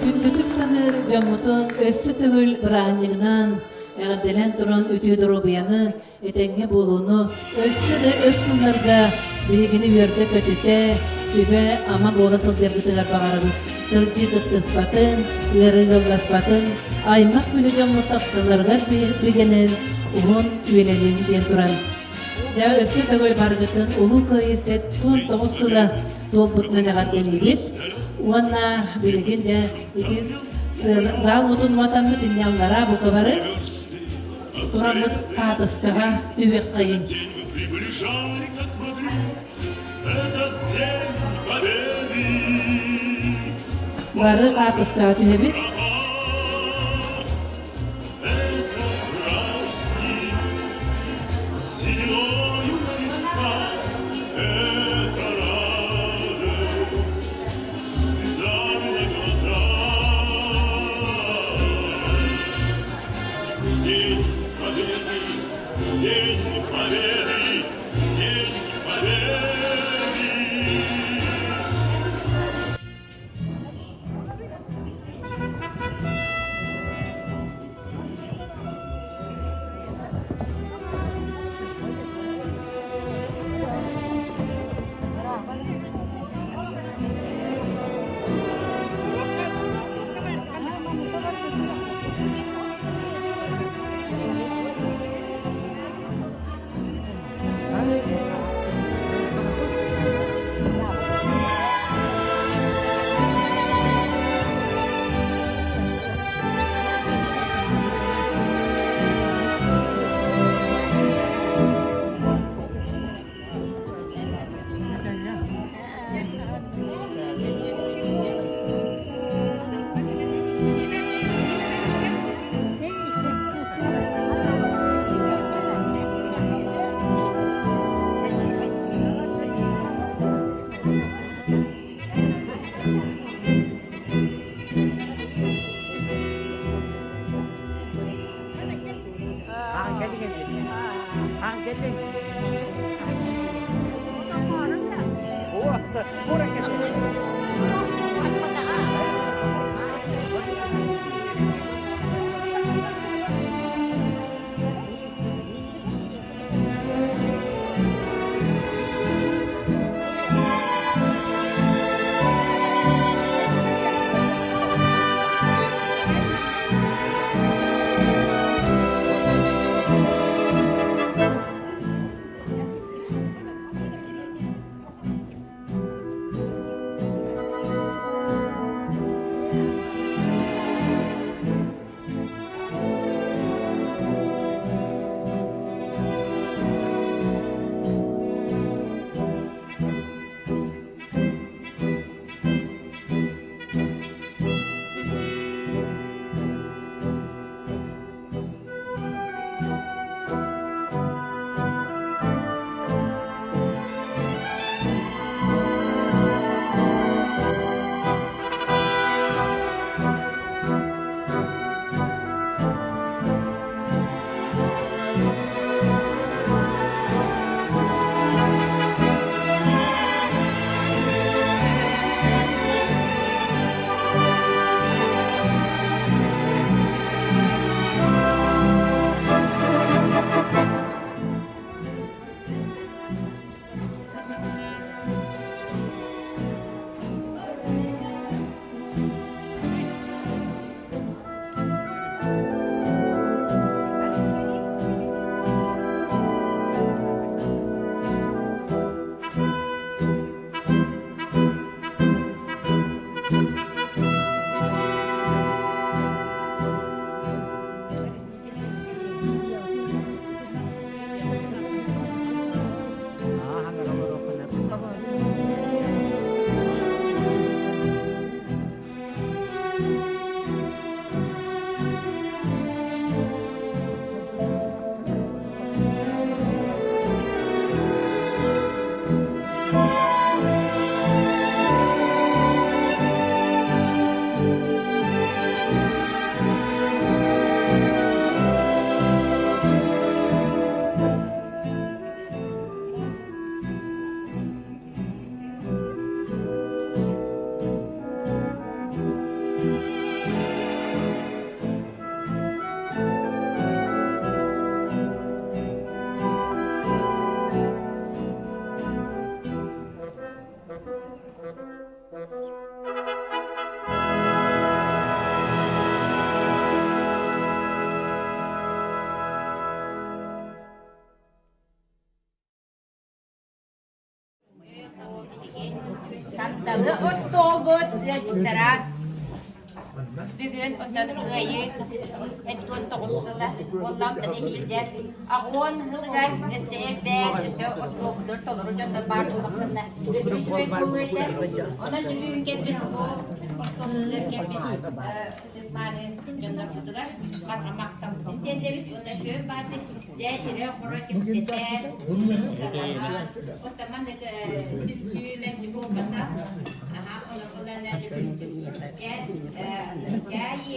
B: Күнбүтүк саныр жаммутун өссү түгүл быраанньыгынан эҕэдделэн туран үтүү дорубуяны этеңҥе болууну өссү да өт сыннарга биһигини үөрдө көтүтэ сүбэ ама буола сылдьаргытыгар баҕарабыт кылдьы кыттыспатын ыары гылласпатын аймак мүлү жаммутаптыларгар бигенен уһун үөленим диэн туран жа өссү түгүл баргытын улуу кыйы сет туон тоҕус сыла туолбутунан эҕэдделиибит уанна билигин жа итис зал утунматаммыт инняллара букабары тураммыт каатыскага түбек кайын
G: Приближали, как могли, этот день победы.
B: бары картыска түһебит.
G: Сединою на висках это радость со слезами на глазах. День победы, день победы, день победы.
J: Santalı ostolbut lechitara Bugün ondan kıyı etkon toğussula ondan da ehilden ağon hılgay eseye ben ese osbokudur toluru candan bar olaklarına üstüne kuvvetler ondan da bugün gelbet bu osbokudur gelbet malen candan kutular marhamaktan tendevit ondan şöyle bazı de ire kuru kimseler o zaman da süyülen çıkılmasa ona kullanılan Jaya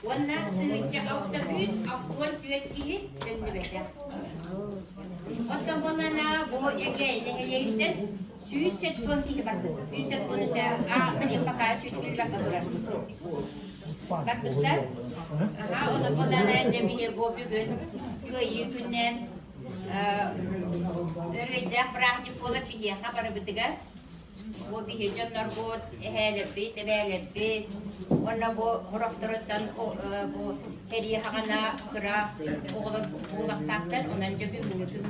J: Wannan sejak autobus akuan cuek ini dan dibeda. Otom bolana bo ege deheyden süset pun ki bakdı. Süset pun ise hani pakai süt bir bakdılar. Baktılar. Ona bolana cemiye bo bugün köyü günden örgüde praktik olarak ki haber bitiga. Bu bir canlar bu ehelebit, evelebit. Ona bu muraktaratan bu hediye hana kira oğlan oğlaktan ondan bir müdür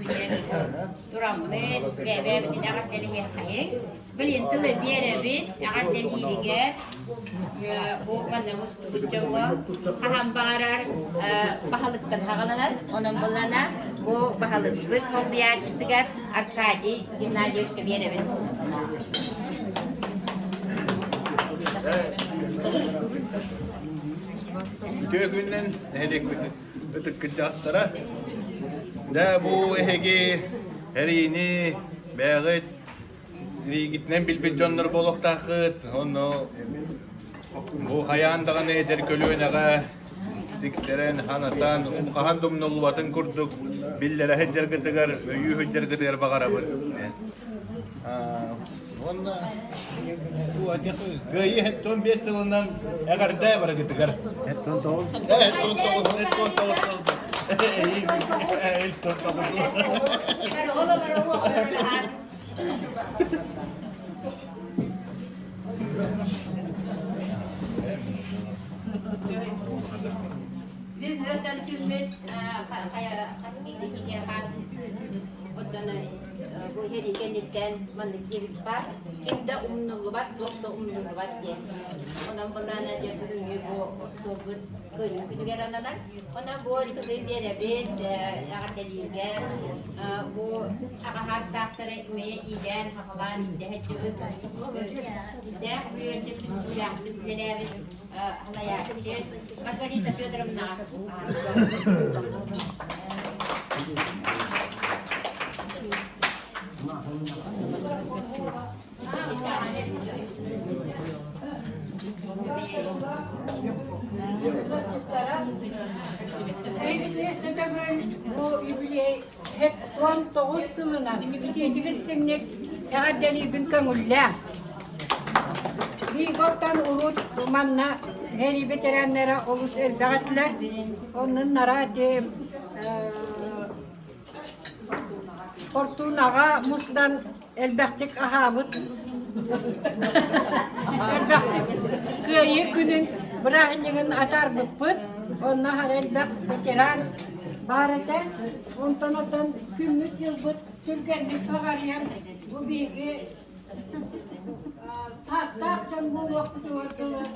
J: durammet ve bir dagat delihe hayır. Bilinçli bir evet dagat delihe bu mana mustu jawa paham barar pahalıktan hagalanır. Onun bulana bu pahalık bir hobiya çıtıgar arkadi gimnazyos ke bir evet.
F: Kökünden hedek ötük kıcaklara da bu ehegi herini bağıt ligitnen bilbil jonlar bolok takıt onu bu hayandağın eder kölüğüne dikteren hanatan kahan dumnul vatan kurduk billere heccer gıtıgar öyü heccer gıtıgar bagara bu Ona bu adik gayı hetton 5 yılından eğer de var gıtıgar hetton toğuz hetton toğuz
J: Biz zaten tümümüz kaya kasbideki yapan ondan bu heri kendisinden manlık giriş var. Kimde umnulubat, yokta umnulubat diye. Ondan bundan önce bugün bu sohbet köyün kütüger analar. Ondan bu kızı bir evet akadeliğe bu akahas taktara etmeye iyiden hakalan ince hecibit. De büyüdü tüsülahtı güzelevit halayakçı. Margarita Fyodorovna.
K: Neyse de bu jubiley hep 19 yılına gidiştinlik eğerdeli gün kömülle. Bir kortan urut dumanla heri veteranlara olus elbağıtlar. Onlara de Fortunağa mustan elbağıtık ahamut. Elbağıtık köyü günün bırakıncının atar bıpıt. Onunla har elbağ veteran barete. Ondan kümmüt yılbıt Türkiye'nin kağaryan bu bilgi sastaqtan bu vakti vardılar.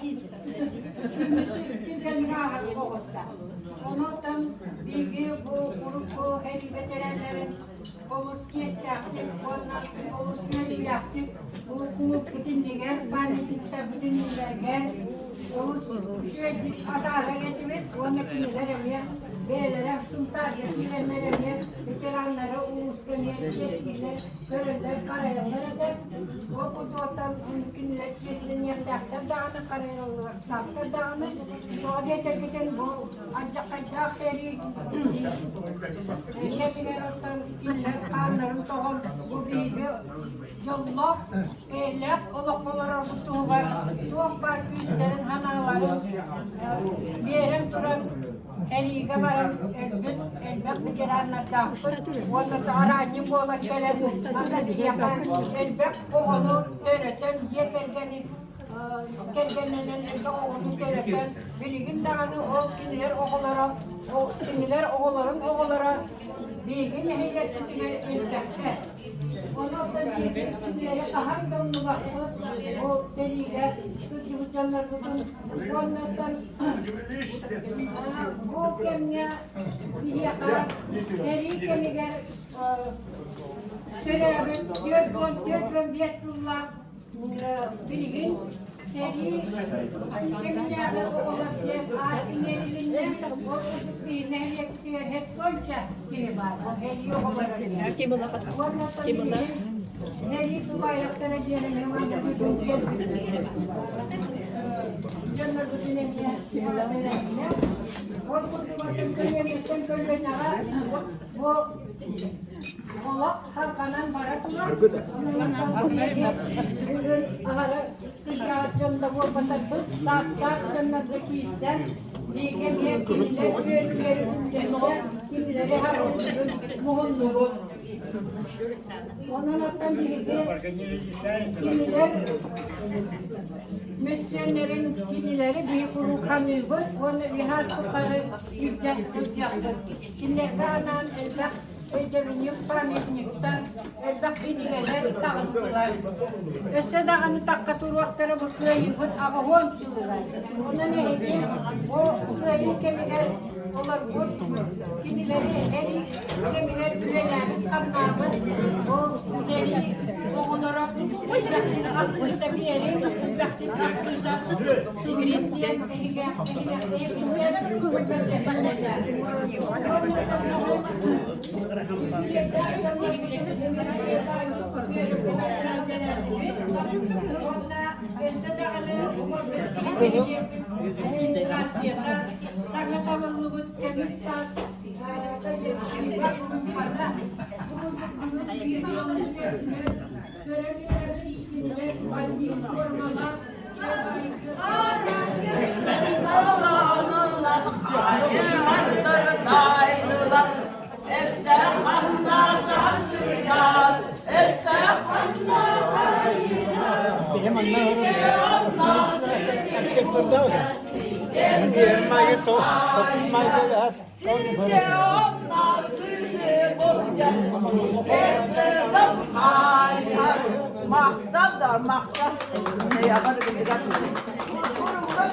K: Türkiye'nin kağaryan boğusta. Ondan bilgi bu grubu heri veteranların olus kestaktık, ondan olus yönü yaptık. Bu kulüp bütünlüğe, barışıkta bütünlüğe olus şöyle adara getirip, onakini veremeye, beylere, sultaniye, girenlerine, veteranlara, ulus gönüye, keskinler, görevler, karayollara da o kutuattan onakini keskin yaptakta dağını karayollar, sapta dağını, o getirgiden bu ancak heri hepine olsan iller karnlarım toğun bu bilgi yolluk, eylek, oluklulara tutuğu var, tuğuk var, büyüklerin, hanaların, bir yerim duran Eliğe varan elbet bir gelenler dağıtır. Onda da aracı olan gelen nakli yapan elbet oğlu döneten diye gelgenlerin elbet oğlu döneten bilgin dağını o kimiler oğulların oğullara bilgin heyetçisine elbette. Ondan da bilgin kimlere daha yolunu bakıp o seriyle Yıldızlar tutun, onlardan bu kemine bir yakar, deri kemiler törevin, dörtün beş yıllar bilgin, seri kemilerde olabilir, ineriliğinde o çocuk bir nehriyetiyor, hep donca gibi var, o hediye olarak. Kim ona kadar? Kim ona? Neri su bayraklara diyelim, hemen Jangan begini ya, वो hal kanan barat Müslümanların kimileri büyük rukanıydı, onu biraz tutarı yüceltiyordu. Şimdi kanan elbak, ödevin yuktan etmekten, elbak inigeler tağızdılar. Öse dağını takka turvakları bu köyü bu ağabon sığırlar. Ona ne edeyim, o köyün kemiler olar bu, kimileri eri, kimiler güveleri kanlardı, o seri, oğullara Bıraktık aklında bir yere, bıraktık aklında sivrisiyen,
A: Mahta da mahta. Ne yaparım biraz. Kurumda